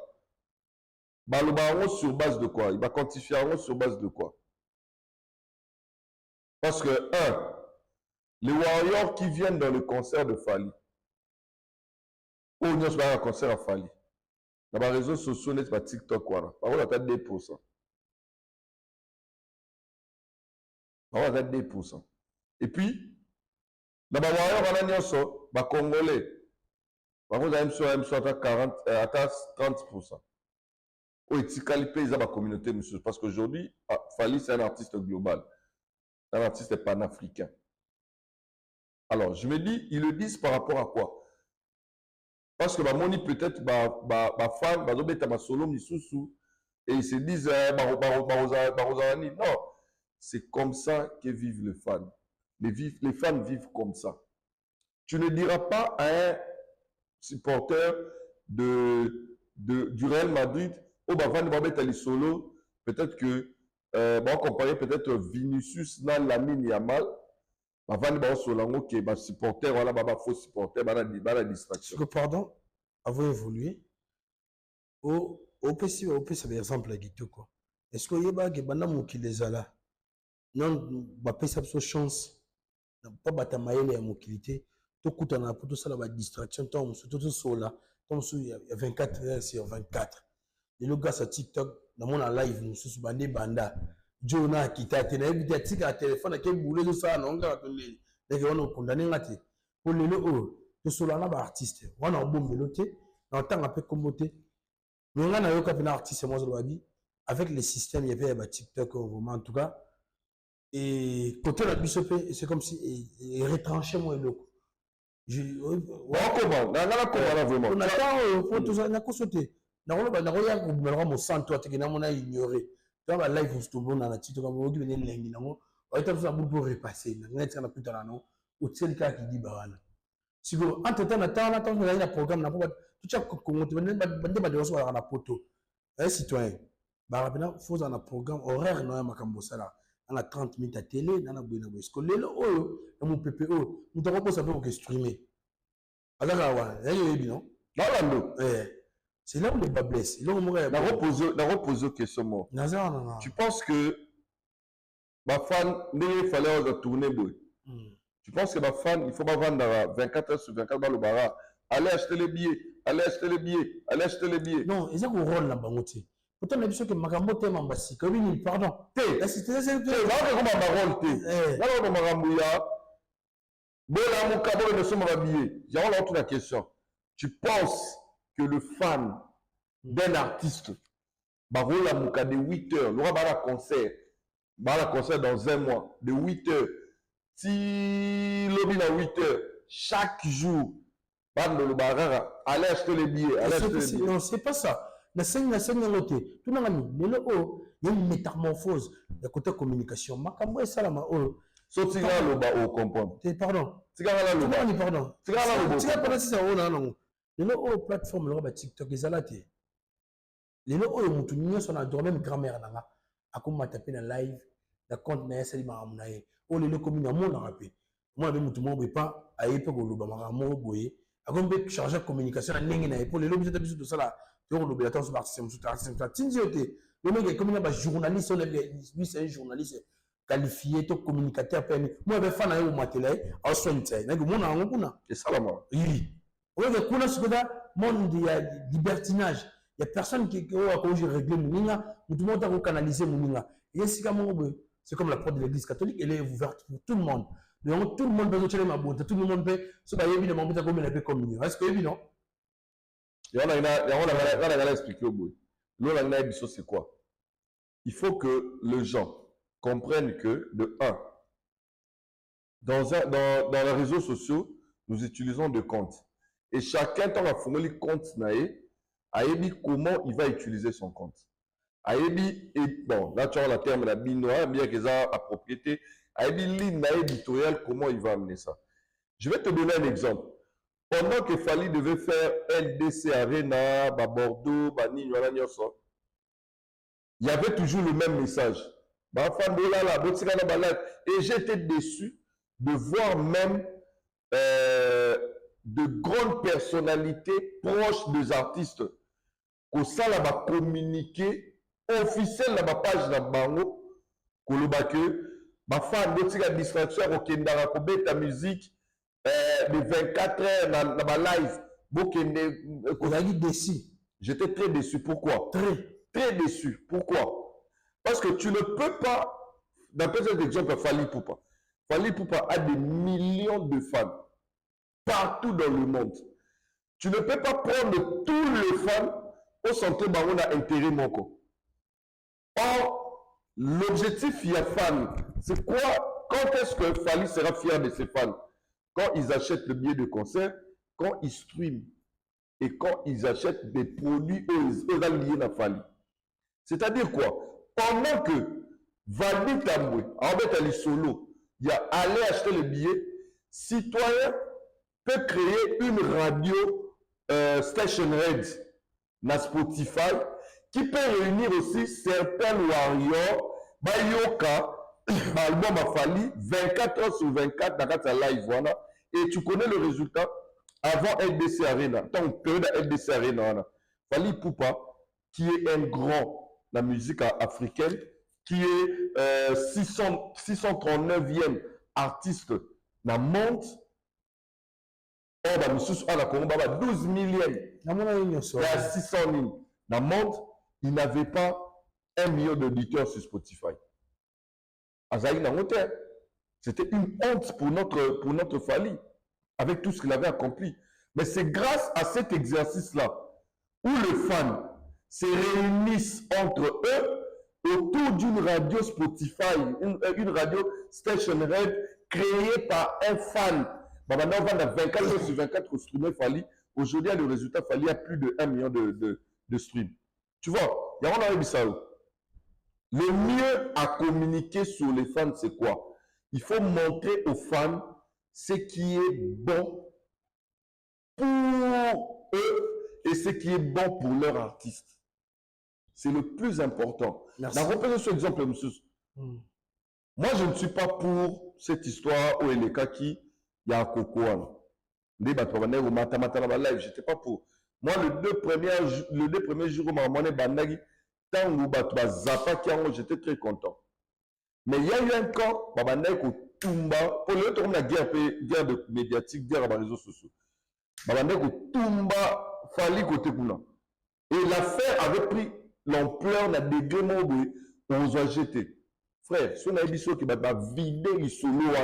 Bah le baron sur base de quoi? Il va quantifier sur base de quoi? Parce que, les warriors qui viennent dans le concert de Fali, ou nous sommes un concert à Fali, dans les réseaux sociaux, n'est pas TikTok, voilà. Par contre, on a 2%. On a 2%. Et puis, dans les warriors, on a Congolais. Par contre, on a 40, à 30%. Oui, Tikali Pays a la communauté, monsieur. Parce qu'aujourd'hui, Fali, c'est un artiste global. Un artiste panafricain. Alors, je me dis, ils le disent par rapport à quoi? Parce que Moni peut-être fan, ma solo misusu, et ils se disent non, c'est comme ça que vivent les fans. Les fans vivent comme ça. Tu ne diras pas à un supporter du Real Madrid, oh fan les solo, peut-être que on comparer peut-être Vinicius na Lamine Yamal. Avant de solango qui est supporter, voilà, faux supporter, la distraction. Pardon, avant évolué, au PC, c'est par exemple la guitare quoi. Est-ce que y a des gens qui les a là? Non, bah ça a chance, pas batamaïle et mobilité. Tout coûte en pour tout ça la distraction, tout ça là, il y a 24 heures sur 24. Et le gars sur TikTok, dans mon live, nous sommes bandés banda. Jonah qui t'a été dit à téléphone qui boulé de ça non gars on condamné ngati pour le to solana ba artiste on a bon meloté dans temps un peu commoté mais on a eu un artiste moi babi avec les systèmes il y avait ba TikTok vraiment en tout cas et côté la bisopé c'est comme si il retranché moi le comment vraiment on attend pour tout ça na ko sauter na on ba na ko ya ko mo sans toi te na mon a ignoré. Dans la live, vous êtes dans la titre, comme vous dites, vous êtes pour repasser. Vous êtes plus tard, non? Ou c'est le cas qui dit, bah, si vous, entre-temps, vous avez un programme, tout ça, vous avez un poteau. Un citoyen, bah, il faut un programme horaire, non, on a 30 minutes à télé, on a besoin de ce que les mon PPO, nous devons pas savoir que streamer. Alors, non? C'est là où les bas blessent. Dans reposer une question, moi. Non. Tu penses que ma fan, il fallait tourner. Tu penses que ma fan, il faut pas vendre 24 heures sur 24 dans le bara. Allez acheter les billets. Non, ils ont un rôle là-bas. Pourtant, on a dit que Magambo t'aime en bassi. Comme il pardon. La question. Tu penses que le fan d'un artiste, Barola Mouka de 8 heures, l'aura concert dans un mois, de 8 heures, si lobby à 8 heures, chaque jour, allez acheter les billets. Non, c'est pas ça. La scène noté. Tout le monde, il y a une métamorphose de côté communication. Makambo et Salama. Sauf que au comprendre. Pardon. Pardon. Les plateformes, les TikTok, les alatés. Les gens sont dans même grammaire. À comme taper dans live, la compte n'a pas de oh les communes à mon rappel. Moi, je ne sais pas, à l'époque, je ne sais pas, je vais charger la communication à n'engagé pour les lobbies de ça là. Tu as l'obligation de participer à ce que tu as dit. Le mec est comme un journaliste, lui c'est un journaliste. qualifié, to communicateur, moi, je fan au matélé, à soin Et ça, là, moi. oui. Oui, mais kuna ce que là, monde il y a libertinage. Il y a personne qui a réglé Mouninga, tout le monde a canalisé Mouninga. Et c'est comme la porte de l'église catholique, elle est ouverte pour tout le monde. Donc tout le monde peut retirer ma bonté, tout le monde peut se bailler évidemment peut comme une communion. Est-ce que évident? Et on a expliqué au bout. L'on c'est quoi? Il faut que les gens comprennent que, de un, dans les réseaux sociaux, nous utilisons des comptes. Et chacun, tant a formé le compte, Aébi, comment il va utiliser son compte. Aébi, et bon, là tu as la terme, la binoire, bien qu'ils aient la propriété. Aébi, ligne éditoriale, comment il va amener ça. Je vais te donner un exemple. Pendant que Fali devait faire LDC Arena, Bordeaux, il y avait toujours le même message. Et j'étais déçu de voir même de grandes personnalités proches des artistes que ça va communiquer officiel dans ma page de Bango, que ma fan de distraction au ta musique de 24 heures dans ma live. J'étais très déçu. Pourquoi? Très déçu. Pourquoi? Parce que tu ne peux pas, d'après cet exemple, Fali Poupa. Fali Poupa a des millions de fans partout dans le monde. Tu ne peux pas prendre tous les fans au centre baron d'intérêt moko. Or, l'objectif il y a fan, c'est quoi? Quand est-ce que Fali sera fier de ses fans? Quand ils achètent le billet de concert, quand ils streament et quand ils achètent des produits liés à Fali. C'est-à-dire quoi? Pendant que Valdi Tamboué, en fait, elle est solo, il y a allé acheter le billet, citoyen peut créer une radio Station Red na Spotify qui peut réunir aussi certains warriors, Bayoka, album a Fali, 24 heures sur 24 dans la live, voilà. Et tu connais le résultat avant LDC Arena, tant période LDC Arena, Fali Poupa, qui est un grand la musique africaine, qui est 639e artiste dans le monde. Or, la 12 millième. Il y a 600 000 dans le monde. Il n'avait pas 1 million d'auditeurs sur Spotify. C'était une honte pour notre Fali, avec tout ce qu'il avait accompli. Mais c'est grâce à cet exercice-là, où les fans se réunissent entre eux autour d'une radio Spotify, une radio Station Red créée par un fan. Maintenant, on va 24 heures sur 24 streamés Fali. Aujourd'hui, le résultat Fali a plus de 1 million de streams. Tu vois, il y a un ça. Le mieux à communiquer sur les fans, c'est quoi? Il faut montrer aux fans ce qui est bon pour eux et ce qui est bon pour leur artiste. C'est le plus important. Reprenons ce exemple, monsieur. Moi, je ne suis pas pour cette histoire où il y a qui il y a un coco. Je n'étais pas pour. Moi, les deux premiers jours où j'étais très content. Mais il y a eu un camp, pour le temps, la guerre médiatique, guerre dans les réseaux sociaux. Fali côté Kuna. Et l'affaire avait pris l'ampleur d'un dégré aux OGT. Frère, si on a dit qui va vider les solos,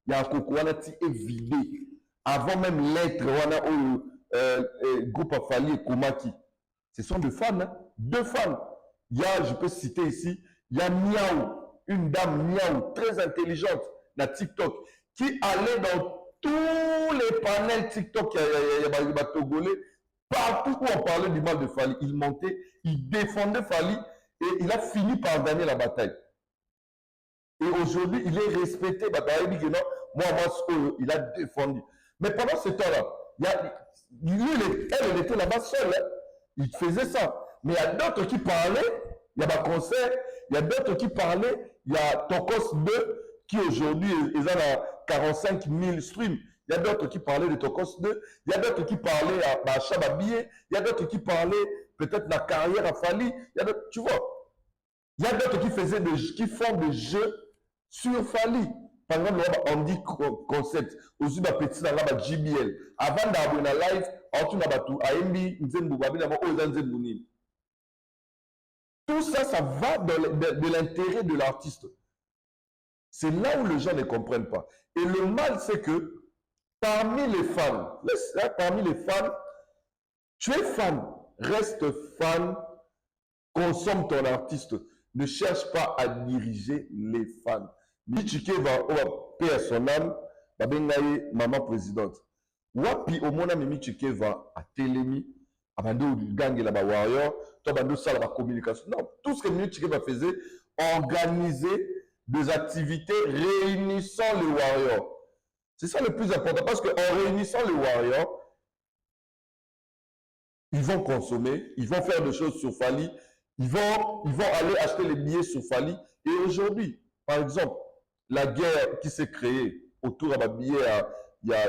il y a un coco qui est vidé. Avant même l'être au groupe Fali et Komaki. Ce sont deux fans. Hein? Deux fans. Il y a, je peux citer ici, il y a Miaou, une dame Miaou, très intelligente, dans TikTok, qui allait dans tous les panels TikTok, il y a Togolais, partout où on parlait du mal de Fali, il montait, il défendait Fali et il a fini par gagner la bataille. Et aujourd'hui, il est respecté. Moi, il a défendu. Mais pendant ce temps-là, elle était là-bas seule. Hein. Il faisait ça. Mais il y a d'autres qui parlaient. Il y a des concerts. Il y a d'autres qui parlaient. Il y a Tokos 2 qui aujourd'hui est à 45 000 streams. Il y a d'autres qui parlaient de Tokos 2. Il y a d'autres qui parlaient à Chababié. Il y a d'autres qui parlaient peut-être de la carrière à Fali. Tu vois. Il y a d'autres qui font des jeux Sur Fali, par exemple, on dit concept, aussi ma petite dans la JBL. Avant d'avoir une live, on tourne à tout, à MB, Nzembu, Babina, Ozanzembu. Tout ça, ça va de l'intérêt de l'artiste. C'est là où les gens ne comprennent pas. Et le mal, c'est que parmi les fans, tu es fan, reste fan, consomme ton artiste. Ne cherche pas à diriger les fans. Michike va paix à son âme, maman présidente. Wapi au mona Michike va à Télémi, à Bando gang et la warrior, toi Bando ça la communication. Non, tout ce que Michike va faisait, organiser des activités réunissant les warriors. C'est ça le plus important parce qu'en réunissant les warriors, ils vont consommer, ils vont faire des choses sur Fali, ils vont aller acheter les billets sur Fali. Et aujourd'hui, par exemple, la guerre qui s'est créée autour de billets, il y a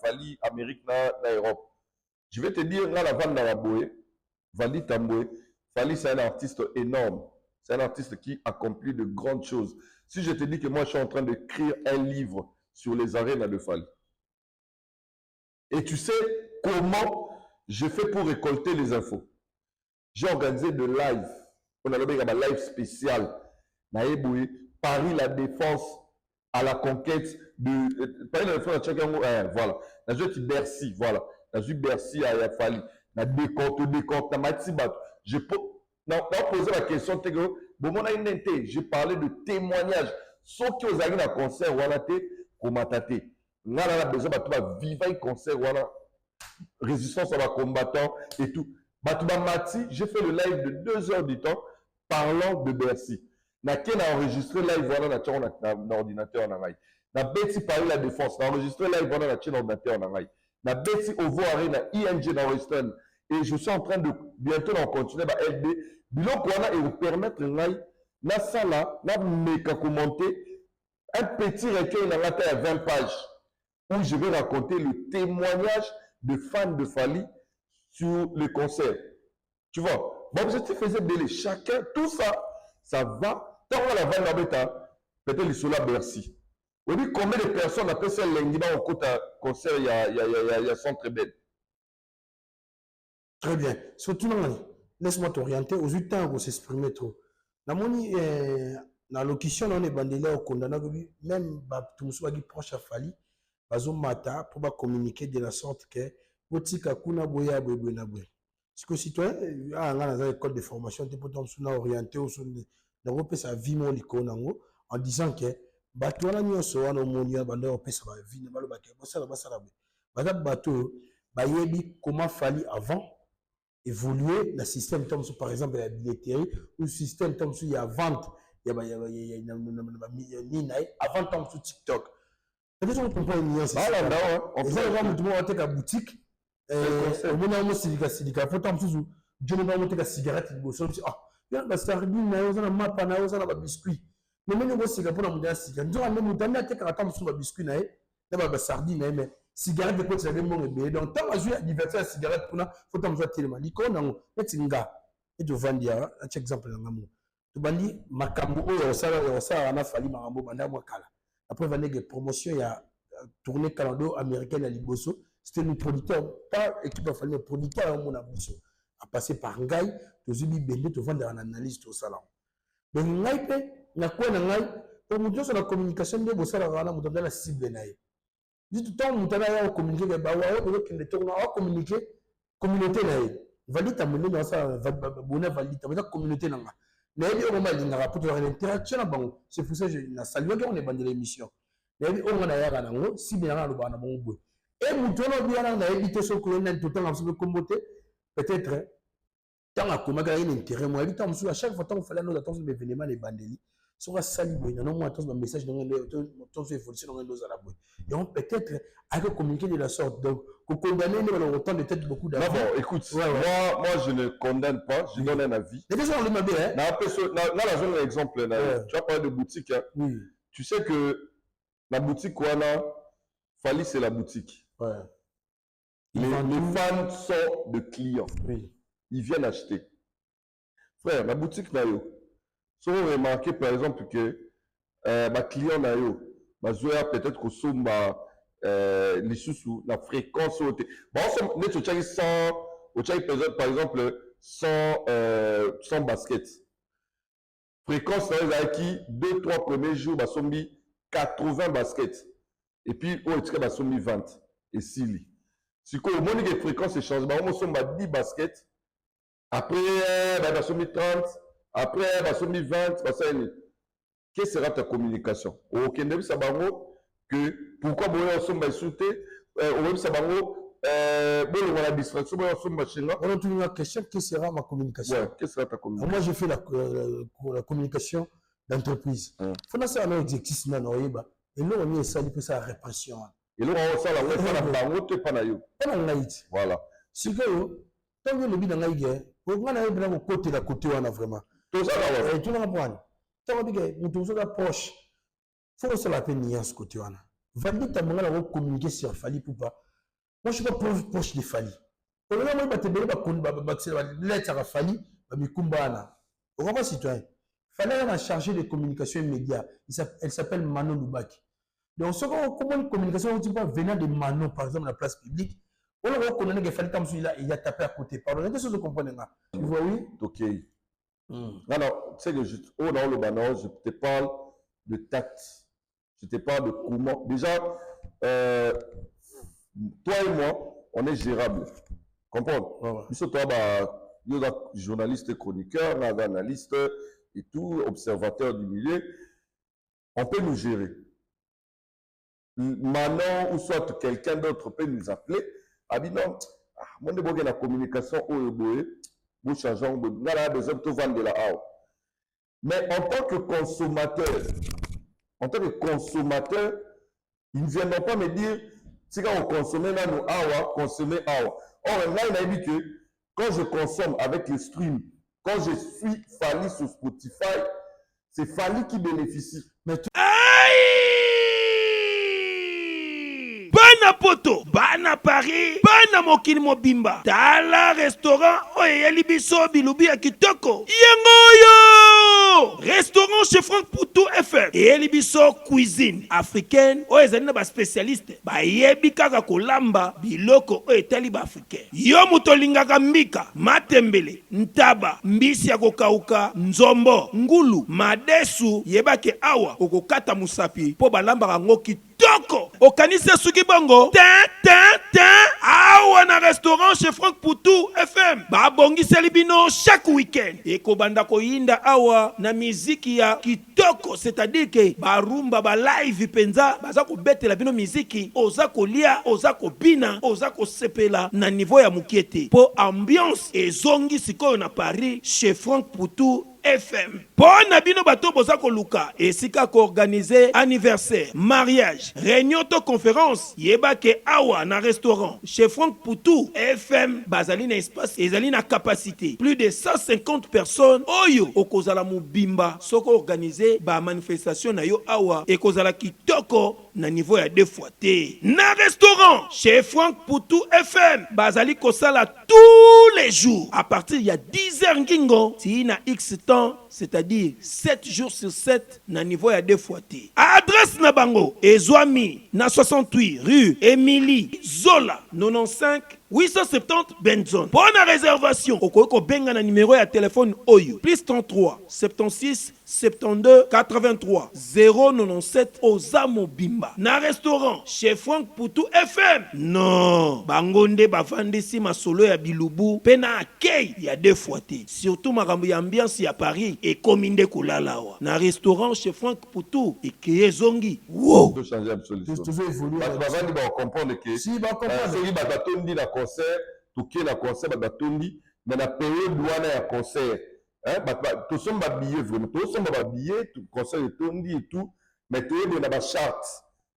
Fali, Amérique, Europe. Je vais te dire, là, la Van Naraboé, Vali Tamboué, Fali, c'est un artiste énorme. C'est un artiste qui accomplit de grandes choses. Si je te dis que moi, je suis en train d'écrire un livre sur les arènes de Fali, et tu sais comment je fais pour récolter les infos? J'ai organisé de live. On a un live spécial. Paris la défense à la conquête de Paris la défense à voilà. La joué Bercy, voilà. La joué Bercy à Fali. La décompte na Matibat. Je posé la question j'ai parlé de témoignages. Sauf que vous avez un concert voilà komatate. Là la besoin de vivre un concert voilà résistance à la combattant et tout. Mati, j'ai fait le live de 2 heures du temps parlant de Bercy. Na ken a enregistré live voilà na ordinateur en anglais. Na Betty Paris la défense, na enregistré live voilà na ordinateur en anglais. Na Betty Ovo Arena ING na enregistré et je suis en train de bientôt en continuer ba LB biloko wana et vous permettre ngai na sala na meka commenter un petit recueil na ngata ya 20 pages où je vais raconter le témoignage de fans de Fali sur le concert. Tu vois, mon objectif faisait délai. Chacun, tout ça, ça va. Tant qu'on la va bêta, peut-être le sola Bercy. On dit combien de personnes appellent ça l'Engina au côté concert, il y a Centre Belle. Très bien. Surtout, laisse-moi t'orienter. Aux 8 ans, on s'exprimer trop. Dans la locution, on est bandé là au condamné, même tout le monde qui proche à Fali. Bazo mata pour pas communiquer de la sorte que botika kuna boya boyena boy. Ce que citoyen a dans école de formation te peut on orienté au son na ko pesa vie mon likonango en disant que bato wana nyonso wana monia banda pesa ba vie na baloba ke bosala basala boy. Bata bato bayebi comment Fali avant évoluer le système comme par exemple la billetterie ou système comme il y a vente il y a avant tant sur TikTok. Et on comprend une nuance. On peut voir une boutique. On va avoir une faut tant sous je ne vais pas monter la cigarette. Ah, bien la sardine, on a ma pana, on a biscuit. Mais même on cigarette pour la monter la cigarette. On a même monté la tête à attendre sur la biscuit na la sardine mais cigarette de quoi ça vient mon bébé. Donc tant que je divertir la cigarette pour la faut tant faire tellement. L'icône on est nga et de vendre un exemple dans l'amour. Tu bandi makambo o ça na Fali makambo banda moi kala. Après, il y a des promotions, il y a tournée calendrier américaine à Liboso. C'était le producteur, pas équipe de Fali, mais producteur à mon abousso. A passé par Ngaï, tu as dit Bende, tu vends en analyse au salon. Donc, Ngaï, il y a quoi dans Ngaï? Pour nous, sur la communication, de Bossala, on a monté la cible Ngaï. Dit tout le temps, on a communiqué, on a communiqué, communauté Ngaï. Valide, tu as mené dans ça, valide, tu as communauté Ngaï. C'est pour ça que je salue on est bandé l'émission. Et peut-être tant à comment gagner intérêt moi à chaque fois qu'on fait la note attention des événements les bandeli sera sali non moi attention message dans le évolution dans nos arabes et on peut-être avec communiquer de la sorte donc pour condamner nous on autant de tête beaucoup d'argent. Non bon écoute moi je ne condamne pas je donne un avis. Les gens le mabé hein. La zone exemple tu as parlé de boutique hein. Oui. Tu sais que la boutique Kwana Fali c'est la boutique. Ouais. Les fans sont de clients. Oui. Ils viennent acheter. Frère, la boutique Nayo, Si vous remarquez par exemple que ma client na yo, ma zoya peut-être que somba les sous la fréquence au bon on net au 100 par exemple 100 basket. Fréquence là qui 2-3 premiers jours bah sombi 80 baskets et puis oh tu bah sombi 20 et si quoi au moins les fréquences change bah on somba 10 baskets après bah sombi 30 après bah sombi 20 bah ça quelle sera ta communication au Kenya ça bah que pourquoi bon on somba sauté au même ça bah bon la distraction bon on somba chez On a toujours une question, quelle sera ma communication? ouais, quelle sera ta communication? Moi, j'ai fait la communication d'entreprise. Il faut faire un objectif, et là, on est ça, il ça répression. Et là, on sait la web, on a la route, pas na yo. Voilà. Si que tant que le bid en aïe, on a un côté la côté, on a vraiment. Tout ça, là, tout le monde. Tant que nous tous la poche, faut se la peine à ce côté, on a. Valider ta manière de communiquer sur Fali ou pas. Moi, je suis pas proche de Fali. On a même pas te donner lettre à Fali, mais Kumbana. On va voir citoyen. Fallait a chargé de communication immédiate. Elle s'appelle Manon Loubaki. Donc, comment une communication venant de Manon, par exemple, dans la place publique, on va connaître qu'il fallait comme celui-là, il a tapé à côté. Pardon, qu'est-ce que vous comprenez là? Tu vois, oui? Ok. Alors, tu sais que dans le banon, je te parle de tact. Je te parle de comment. Déjà, toi et moi, on est gérable. Comprends? Nous sommes journalistes, chroniqueurs, analystes et tout, observateurs du milieu. On peut nous gérer. Manon ou soit quelqu'un d'autre peut nous appeler. A dit non, moi je veux la communication au boé, vous changeons, on a besoin de vendre la haut. Mais en tant que consommateur, ils ne viennent pas me dire si on consomme là nous awa, consommer awa. Or là il a dit que quand je consomme avec le stream, quand je suis Fali sur Spotify, c'est Fali qui bénéficie. Mais Bana poto, bana Paris, bana mokili mobimba. Tala restaurant oyeli biso bilubi ya kitoko. Yengoyo! Restaurant chez Franck Poutou FM. Eyeli biso cuisine africaine. Oyezali na ba spécialiste. Ba yebi kaka kolamba biloko oyetali ba africain. Yo muto lingaka mbika, matembele, ntaba, mbisi ya kokauka, nzombo, ngulu, madesu, yebake awa okokata musapi po balamba rango kitoko. Okanise suki bongo. Awa na restaurant chez Franck Poutou FM. Ba bongi selibino chaque week-end. Eko banda ko yinda awa na miziki ya kitoko, c'est-à-dire que ba rumba ba live penza baza ko betela bino miziki, oza ko lia, oza ko bina, oza ko sepela na niveau ya mukiete. Po ambiance ezongi sikoyo na Paris chez Franck Poutou FM. Pona bino bato boza koluka esika ko organiser anniversaire, mariage, réunion to conférence, yebake awa na restaurant chez Franck Poutou FM bazali na espace ezali na capacité plus de 150 personnes. Oyo okozala mubimba soko organiser ba manifestation na yo awa ekozala kitoko na niveau ya 2 fois te. Na restaurant chez Franck Poutou FM bazali kosala tous les jours à partir ya 10h ngingo ti na X temps, c'est-à-dire 7 jours sur 7 na niveau ya 2 fois te. Adresse na bango ezwami na 68 rue Émilie Zola 95 870 Benzone. Pour la réservation, au benga na numéro ya téléphone Oyo plus 33 76 72 83 097 Ozamo Bimba. Na restaurant chez Franck Poutou FM. Non, bangonde bavandisi masolo ya bilubu pena akei ya 2 fois te. Surtout makambo ya ambiance ya Paris et kominde kulalawa. Na restaurant chez Franck Poutou et Kiyezongi. Wow. To changer absolument. Toujours évoluer. Bavandi ba comprendre que si ba comprendre c'est ba batondi na concert, tout la concert ba batondi mais la période douane ya concert. Hein, tout ça m'a billet vraiment, tout ça m'a billet, tout conseil de tondi et tout, mais tout est dans la charte.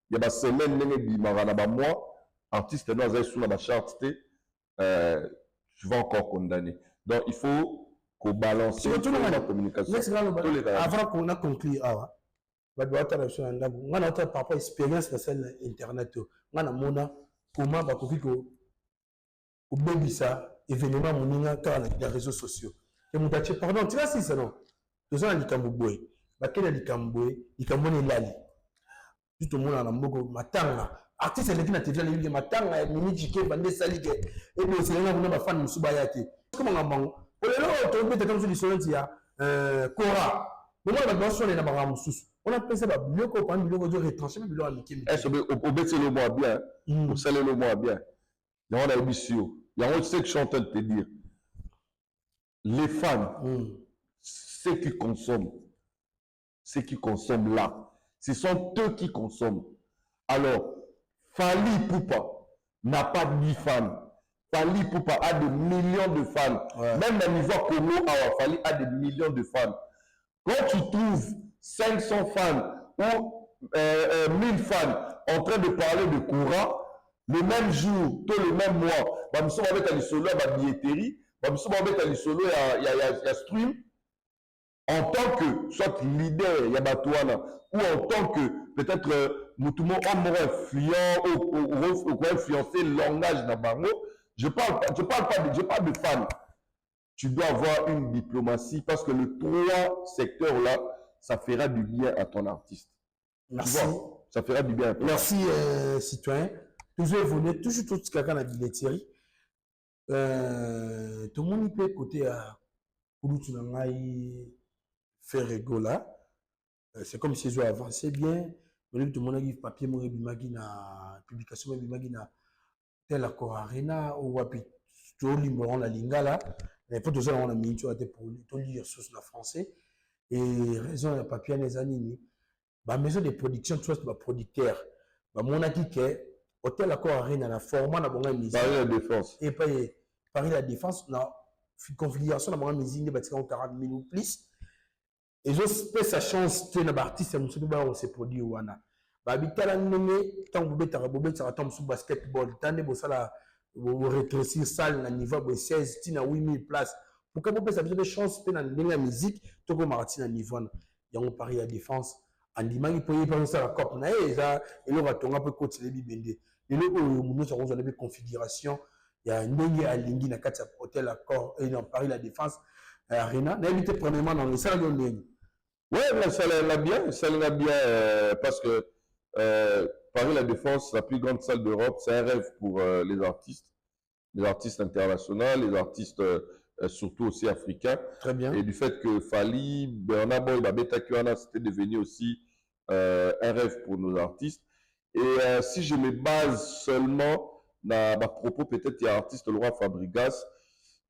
Il y a des semaines, il y a des mois, artiste nous a sur la charte, je vais encore condamner. Donc il faut qu'on balance la communication. Avant qu'on a conclu, on a par rapport à l'expérience de celle internet, on a mona comment va qu'on baby ça événement moninga dans les réseaux sociaux. Et mon pardon, tu vois si c'est non. Tous on likambo boy. Bakena likambo ne lali. Tout le monde en amboko matanga. Artiste est na TV na matanga mini chike bande salike. Et bien c'est là on a fan musuba yake. Comment on bango? Pour le lot on peut comme sur les solents ya Cora. Mais moi la version est na bango mususu. On appelle ça biloko pan biloko de retrancher biloko amiki. Est-ce au bêtez le moi bien. Au salé le moi bien. Il y a une émission. Il y a un truc que je suis en train de te dire. Les fans, ceux qui consomment là, ce sont eux qui consomment. Alors, Fally Ipupa n'a pas 10 fans. Fally Ipupa a des millions de fans. Ouais. Même à niveau Congo, Fally a des millions de fans. Quand tu trouves 500 fans ou 1000 fans en train de parler de Koura, le même jour, tout le même mois, nous sommes avec les solo à la billetterie, nous sommes avec les solo à stream. En tant que soit leader, Yabatouana, ou en tant que peut-être Moutoumou homme influent ou influencer le langage d'Abango, je parle de fans. Tu dois avoir une diplomatie parce que les 3 secteurs-là, ça fera du bien à ton artiste. Merci. Ça fera du bien à ton artiste. Merci, citoyen. Toujours évoluer, toujours tout ce qu'il y a dans la billetterie. Tout le monde peut côté à Kouloutunangaï. Ferregola, c'est comme si ils ont avancé bien. Mais tout le monde a dit papier, mon bimagina, publication, bimagina, tel accord Arena, ou wapi, tout le monde la lingala. Mais pour tout ça, on a mis une pour lire sur le français. Et raison, le papier, les années, la maison de production, tu vois, producteur. Mon a dit que, hôtel accord Arena, la format, la bonne mise. Paris la Défense. Et Paris la Défense, la configuration, la bonne mise, il y a 40 000 ou plus. Et je fais sa chance que les artistes se produit wana. Babitala nene tant vous bêta rabobé ça tombe sous basketball tant de ça vous rétrécir salle na niveau de 16 tina 8000 places. Pour que vous puissiez avoir des chances dans la musique tout comme martin na niveau ya on Paris à Défense andimaki pour y penser la cop na eza et le va tonga peu côté les bibende. Et le nous avons une configuration il y a ndenge alingi na kati hôtel accord et dans Paris la Défense Arena na éviter premièrement dans les salles de ndenge. Oui, mais ça l'a bien, parce que Paris la Défense, la plus grande salle d'Europe, c'est un rêve pour les artistes internationaux, les artistes surtout aussi africains. Très bien. Et du fait que Fally, Burna Boy, Babeta Kuana, c'était devenu aussi un rêve pour nos artistes. Et si je me base seulement à propos, peut-être il y a un artiste, Laurent Fabregas,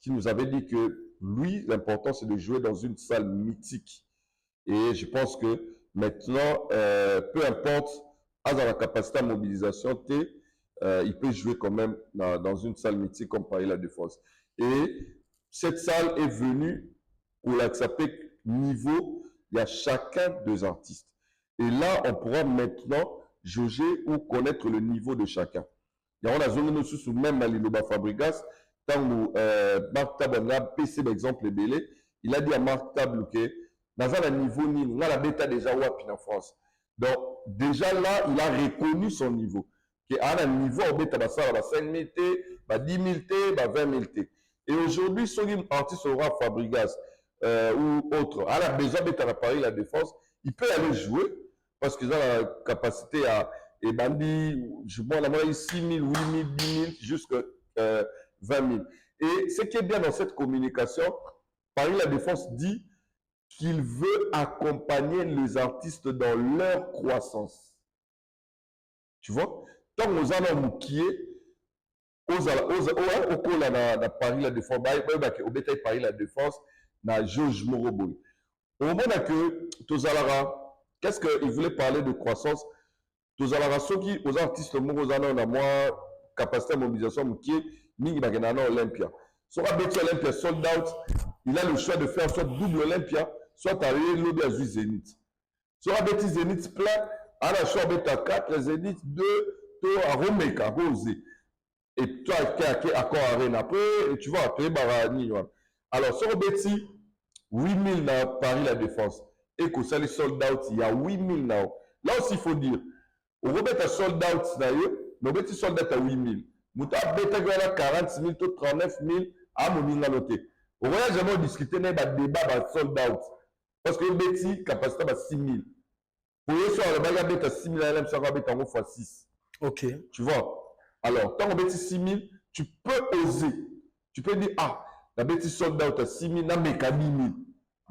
qui nous avait dit que lui, l'important c'est de jouer dans une salle mythique. Et je pense que maintenant, peu importe, dans la capacité à mobilisation, il peut jouer quand même dans une salle mythique comme Paris la Défense. Et cette salle est venue pour l'accepter niveau, il y a chacun des artistes. Et là, on pourra maintenant jauger ou connaître le niveau de chacun. Il y a une zone sous même à l'Iloba Fabregas, tant où Marc Tabanga, PC d'exemple Belé, il a dit à Marc Tabou que dans un niveau ni on a la bêta déjà wapi en France. Donc déjà là, il a reconnu son niveau. Qui a un niveau au bêta basa 5 000 T, 10 000 T, 20 000 T. Et aujourd'hui, si un artiste aura Fabregas ou autre, a besoin bêta à Paris la Défense, il peut aller jouer parce qu'ils ont la capacité à et bandi, je vois la moyenne 6 000, 8 000, 10 000 jusqu'à 20 000. Et ce qui est bien dans cette communication, Paris la Défense dit qu'il veut accompagner les artistes dans leur croissance. Tu vois? Tant que nous allons moukier, au Paris la Défense, au bétail Paris la Défense, na Georges Moroboy. Au moment que Tozalara, qu'est-ce qu'il voulait parler de croissance? Tozalara, ceux qui, aux artistes, on a moins capacité de mobilisation moukier, mingi bagenana Olympia. Sera bétail Olympia sold out, il a le choix de faire soit double Olympia, soit arrivé l'eau de Zénith. Soit bêtis Zénith plein, à la choix bêta 4, Zénith 2, toi à Romeka, Rosé. Et toi qui as accord Arena. Après, tu vois, tu es barani. Alors, sur bêtis, 8000 dans Paris la Défense. Et que ça les sold out, il y a 8000 là. Là aussi, il faut dire, au Robert a sold out, mais au bêtis sold out à 8000. Mouta bêta 40 000, 39 000, à mon noté. Au voyage, jamais discuté, mais débat sold out. Parce que Betty, capacité à 6 000. Pour eux, sur le bagage, tu as 6 000, elle ça va être fois 6. Ok. Tu vois? Alors, quand on Betty 6 000, tu peux oser. Tu peux dire, ah, la Betty sold out à 6 000, na méca 10 000.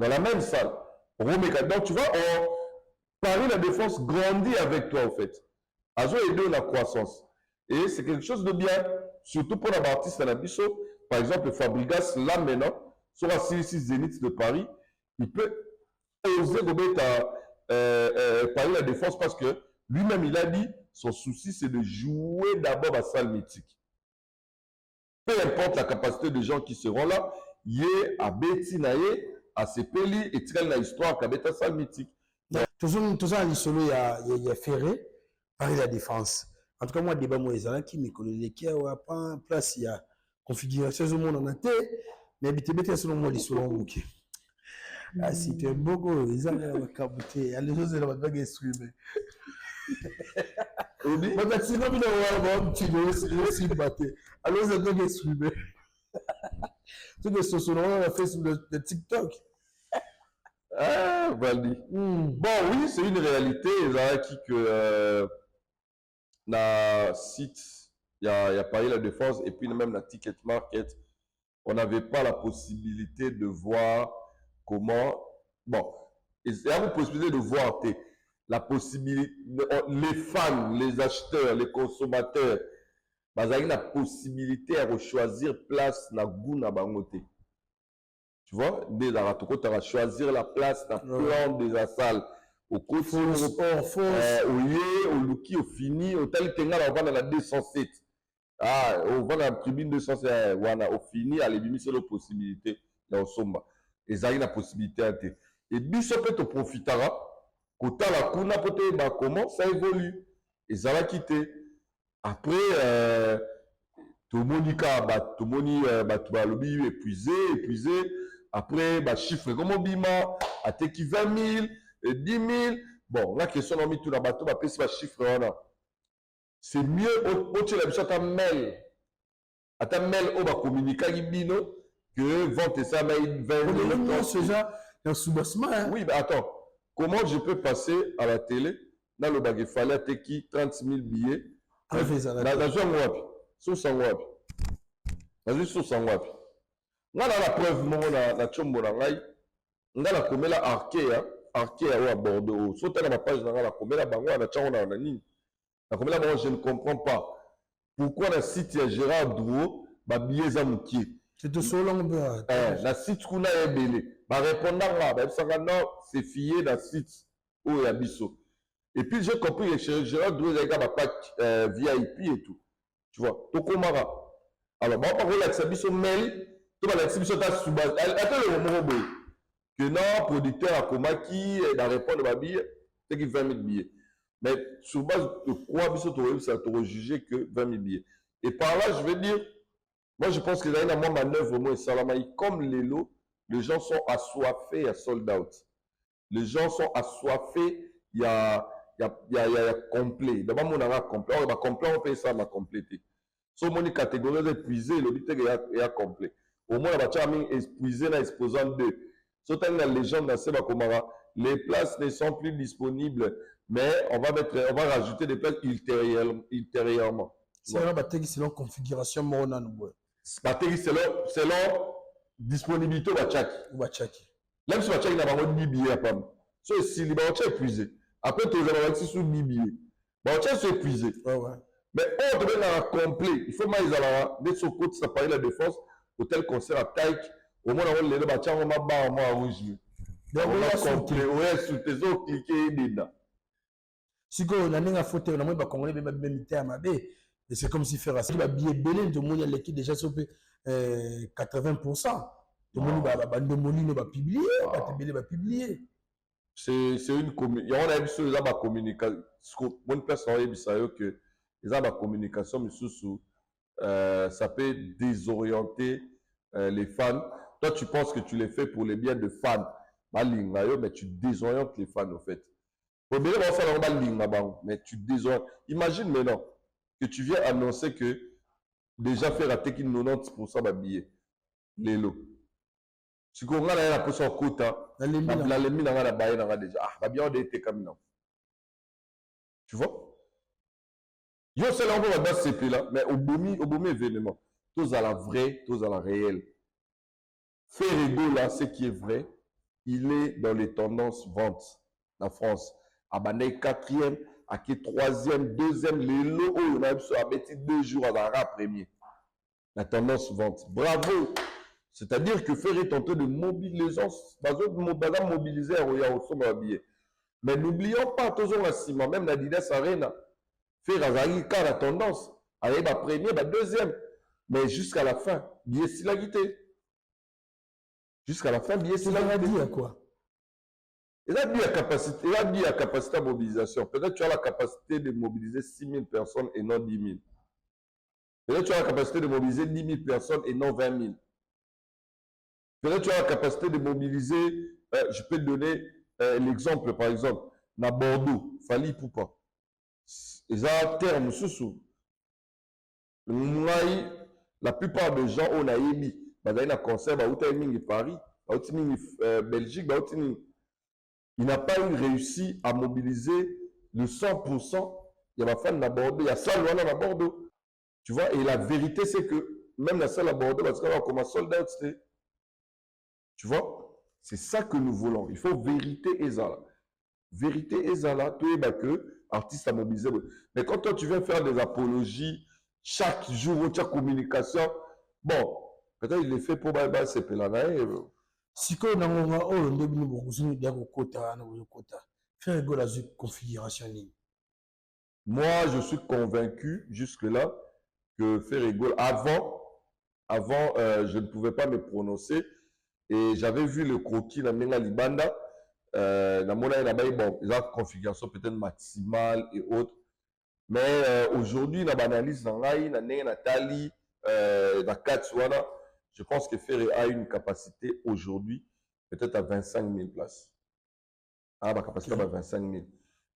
Dans la même salle. Donc, tu vois, Paris, la défense grandit avec toi, en fait. Azo aider la croissance. Et c'est quelque chose de bien, surtout pour les artistes à la Bisso. Par exemple, Fabregas, là maintenant, sur la CIC Zénith de Paris, il peut oser remettre Paris la défense parce que lui-même, il a dit, son souci, c'est de jouer d'abord à salle mythique. Peu importe la capacité des gens qui seront là, il y a à Betty Naye, à Sepeli, et tirel la histoire qu'à Betty salle mythique. Toujours à l'isolo, il y a Ferré, Paris la défense. En tout cas, moi, débat, moi, les qui me connaissent, qui a pas place, il y a configuration au monde en a mais habité bête selon moi, l'isolo, ok. Ah, si tu es beau, ils ont caboté. Les autres, ils ont pas exprimé. Mais sinon, il y a un petit peu aussi batté. Alors, ils ont pas exprimé. Tout que ce soit, on a fait sur le TikTok. Ah, Valdi. Bon, oui, c'est une réalité. Qui que la site, il y a Paris la défense et puis même la ticket market, on n'avait pas la possibilité de voir comment. Bon, il y a la possibilité de voir la possibilité, les fans, les acheteurs, les consommateurs, ils ont la possibilité à choisir place na goût na bangote. Tu vois, dès la tu vas choisir la place dans plan de la salle. Au côté, au Luki, au fini, au tel que on va dans la 207. Ah, on va dans la tribune 207, au fini, à l'émission, c'est la possibilité dans Somba. Et ça a la possibilité à te. Et Bissot peut te profitera, quand tu as la kuna, peut-être comment ça évolue. Et ça va quitter. Après, tout le monde tout le monde épuisé. Après, chiffre comme Bima, à te qui 20 000, 10 000. Bon, la question, on a mis tout dans le bateau, on va chiffre. C'est mieux, au-dessus de ta mail. À ta mail, on va communiquer avec Bino que vendre ça, mais 20 000. C'est déjà un sous-bassement. Oui, mais attends. Comment je peux passer à la télé, dans le bagage, il fallait à te qui 30 000 billets. Dans un wapi. Sous un wapi. Dans un sous un wapi. Moi, dans la preuve, moi, la chombo na ngai, nga la komela Arkea ou à Bordeaux. Sauter dans ma page, la komela bango, la chombo na nani. La komela bango, je ne comprends pas. Pourquoi la site ya Gérard Drouot, ba billet za mukie. C'est de ce long la site kuna est belé. Ba répondant là, ba sanga non, c'est fié dans site où ya biso. Et puis j'ai compris que Gérard Drouot a ba pack VIP et tout. Tu vois, Tokomara. Alors, bon, par contre, la biso mail. Tu vas l'exhibition ta sous base. Attends le moment que non, producteur a Komaki, dans répondre à billet, c'est qu'il 20 000 billets. Mais sur base de quoi ça t'aurait jugé que 20 000 billets. Et par là, je vais dire, moi je pense que là, il y a moins manœuvre, moi, Salamaï, comme les lots, les gens sont assoiffés à sold out. Les gens sont assoiffés, il y a complet. D'abord, on a complet. On va complet, on paye ça, on va compléter. So, mon catégorie épuisée, le but est à complet. Au moins, la voiture est épuisée dans l'exposant 2. Surtout dans la légende dans Seba Komara, les places ne sont plus disponibles, mais on va rajouter des places ultérieurement. C'est là, selon configuration, selon disponibilité au Bachaki. Même si Bachaki n'a pas 10 billets à Pam. So, si le Bachaki est épuisé, après, tu as 26 sous 10 billets. Bachaki est épuisé. Mais on te donne un complet. Il faut que les gens dès ce côté, ça paraît la défense. Hôtel concert à Taïk, au moins on les bâtiments on m'a bas en moi rouge. Donc on a complet, ouais, sous tes autres cliquer dedans. Si on a une photo, on a pas congolais même terme et c'est comme si faire ça. Billet belé, tout le monde a l'équipe déjà sur 80%. Tout le monde va bande molino va publier, va belé va publier. C'est une communication. On a vu sur la communication. Bonne personne a dit que les la communication mais sous ça peut désorienter les fans. Toi, tu penses que tu les fais pour les biens de fans. Mais tu désorientes les fans, en fait. Mais tu désorientes. Imagine maintenant que tu viens annoncer que déjà faire rater 90% de billets. Les lots. Si on a la poste en quota, la lemine dans la baie dans déjà. Ah, va bien on était comme non. Tu vois? Yo c'est là on va dans ces pays là, mais au boumi événement. Tous à la vraie, tous à la réelle. Ferrego là, ce qui est vrai, il est dans les tendances ventes en France. À Bané 4e, à qui 3e, 2e, les lots, on a sur 2 jours à la premier. La tendance vente. Bravo! C'est-à-dire que Ferré est en train de mobiliser les gens, mobiliser au billet. Mais n'oublions pas, toujours à Sima, même la Didas Arena, Ferré a car la tendance, arrive à premier, à deuxième. Mais jusqu'à la fin, billet si la guité. Jusqu'à la fin, billet si la guité. dit à quoi? Il a dit à capacité de mobilisation. Peut-être tu as la capacité de mobiliser 6 000 personnes et non 10 000. Peut-être tu as la capacité de mobiliser 10 000 personnes et non 20 000. Peut-être tu as la capacité de mobiliser, je peux te donner l'exemple, par exemple, à Bordeaux, Fali Poupa. Ils ont un terme sous. La plupart des gens ont aimé. Ils ont un concert, ils ont aimé Paris, ils ont aimé Belgique, il n'a pas réussi à mobiliser le 100%. Il y a ma femme à Bordeaux, il y a ça loin à Bordeaux. Tu vois, et la vérité, c'est que même la salle à Bordeaux, parce qu'on a comme un soldat, tu vois, c'est ça que nous voulons. Il faut vérité et zala. Vérité et zala, tu es que artiste à mobiliser. Mais quand toi, tu viens faire des apologies, chaque jour, tu as communication, bon, peut-être il est fait pour c'est Pelanae. Si on a un quota, faire égale à la configuration. Moi, je suis convaincu jusque-là que faire égale, avant, je ne pouvais pas me prononcer et j'avais vu le croquis dans Menga Libanda, bon, ils ont configuration peut-être maximale et autres. Mais aujourd'hui, dans l'analyse dans Nathalie, dans Katswana, je pense que Ferré a une capacité aujourd'hui peut-être à 25 000 places. Ah, ma capacité à 25 000.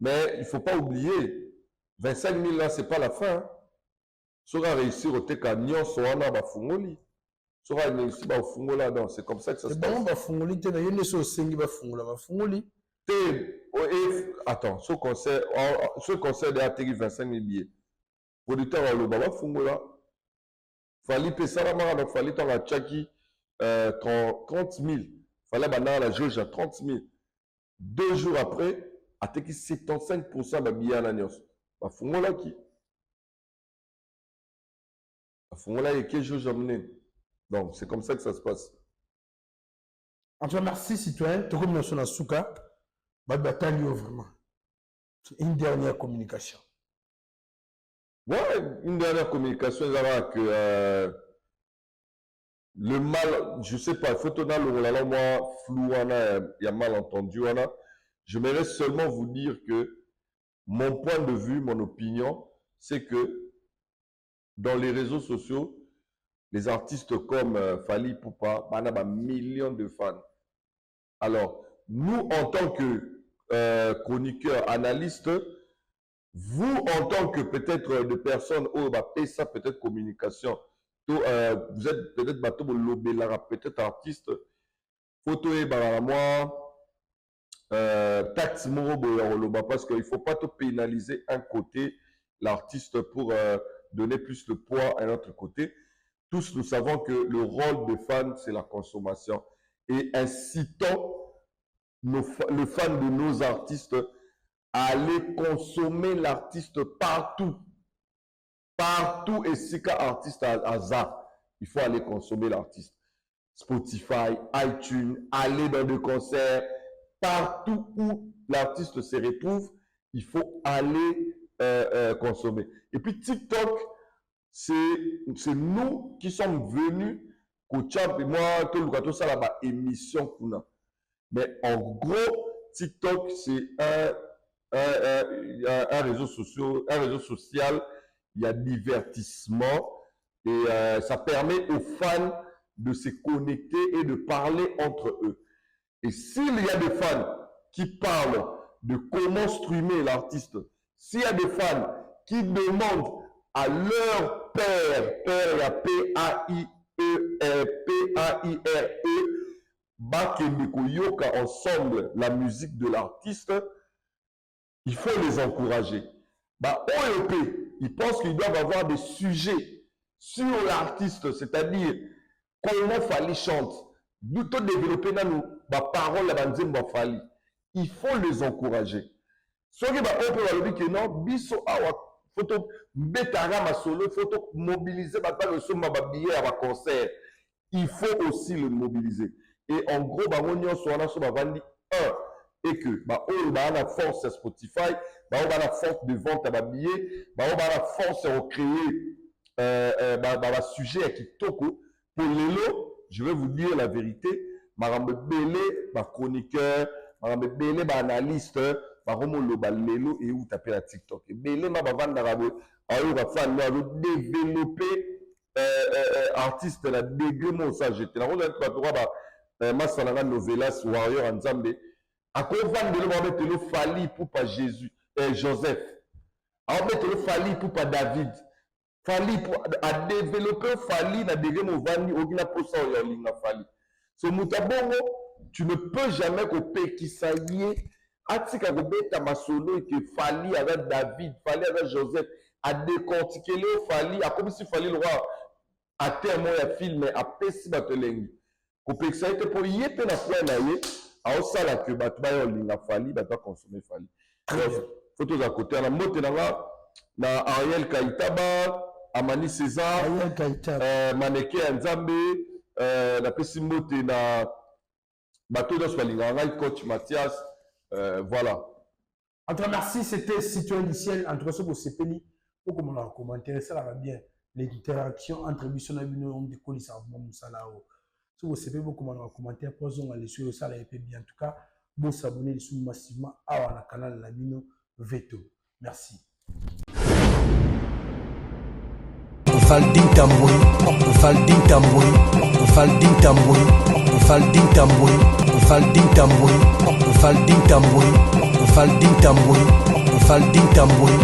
Mais il ne faut pas oublier, 25 000 là, ce n'est pas la fin. Hein. Sera réussir au Tekanyon, Soana, Bafungoli. Sera réussir au Fungola, non, c'est comme ça que ça se passe. Bon, Bafungoli, tu as une sengi Bafungoli. Attends, ce concert de atterri 25 000 billets. Producteur au Baba Fungola. Fallait payer ça là, donc fallait t'en à Tchaki 30 000. Fallait banner la jauge à 30 000. 2 jours après, à 75% de billets à l'agnos. Bah, Fungola qui? Fungola et qui jauge amené. Donc, c'est comme ça que ça se passe. En tout cas, merci citoyen. Tu comme dans Souka, bataille vraiment. Une dernière communication. Ouais, une dernière communication, c'est que le mal, je sais pas, il faut tenir le moi flou, il y a mal entendu. J'aimerais seulement vous dire que mon point de vue, mon opinion, c'est que dans les réseaux sociaux, les artistes comme Fali Poupa, on a millions de fans. Alors, nous, en tant que chroniqueurs, analystes, vous, en tant que peut-être de personnes, ça peut-être communication, vous êtes peut-être peut-être artiste, photo et moi, taxe parce qu'il ne faut pas te pénaliser un côté, l'artiste pour donner plus de poids à un autre côté. Tous nous savons que le rôle de fan, c'est la consommation. Et incitons les fans de nos artistes à aller consommer l'artiste partout. Partout, et si qu'un artiste a hasard, il faut aller consommer l'artiste. Spotify, iTunes, aller dans des concerts, partout où l'artiste se retrouve, il faut aller consommer. Et puis TikTok, c'est nous qui sommes venus, Kochap et moi, tout ça là-bas, émission Kuna. Mais en gros, TikTok, c'est un réseau social, il y a divertissement et ça permet aux fans de se connecter et de parler entre eux. Et s'il y a des fans qui parlent de comment streamer l'artiste, s'il y a des fans qui demandent à leur père, il y a P-A-I-R-E, bakende koyoka ensemble la musique de l'artiste, il faut les encourager. OEP, ils pensent qu'ils doivent avoir des sujets sur l'artiste, c'est-à-dire comment Fally chante. Nous devons développer nos paroles à Fally. Il faut les encourager. Ce qui va dire que non, biso awa photo betara ma solo, photo mobiliser ma billet à concert. Il faut aussi le mobiliser. Et en gros, et que on a la force à Spotify, on a la force de vente à billets, on a la force à créer un sujet à Kitoko. Pour Lelo, je vais vous dire la vérité, Marambe Belé, chroniqueur, Marambe Belé, analyste, Lelo et où taper la TikTok. Et Belé, ma bavande d'arabe, développer artiste la dégueule ça j'étais là on a pas droit Massananga Novelas Warrior Nzambe à quoi vendre le mettre le Fally pour pas Jésus Joseph à mettre le Fally pour pas David Fally pour à développer Fally na dégueule mon vandi aucune posa ya linga Fally ce mutabongo tu ne peux jamais couper qui ça y est atika kobeta masolo que Fally avec David Fally avec Joseph à décortiquer le Fally à comme si Fally le roi à terme ya film à pesi batelengi ko ça été pour yépe na point na yé a osala que bato ba yo linga Fally bato consommer Fally photos à côté na mote na Ariel Kaitaba Amani César Maneke Nzambe la pesi mote na bato de Swalinga ngai coach Mathias voilà. En tout cas, merci, c'était Citoyen du Ciel. En tout cas, ce que c'est péni, pour comment on a commenté, ça va bien. L'interaction entre Mission et Bino, on décolle ça, bon, ça là. Ce que c'est péni, pour comment on a commenté, posons les sur ça, là, et puis bien. En tout cas, bon, s'abonner massivement à la canal la Bino Veto. Merci. Faldin Tamboy, Faldin Tamboy, Faldin Tamboy, Faldin Tamboy, Faldin Tamboy, Faldin Tamboy, Faldin Tamboy, Faldin Tamboy.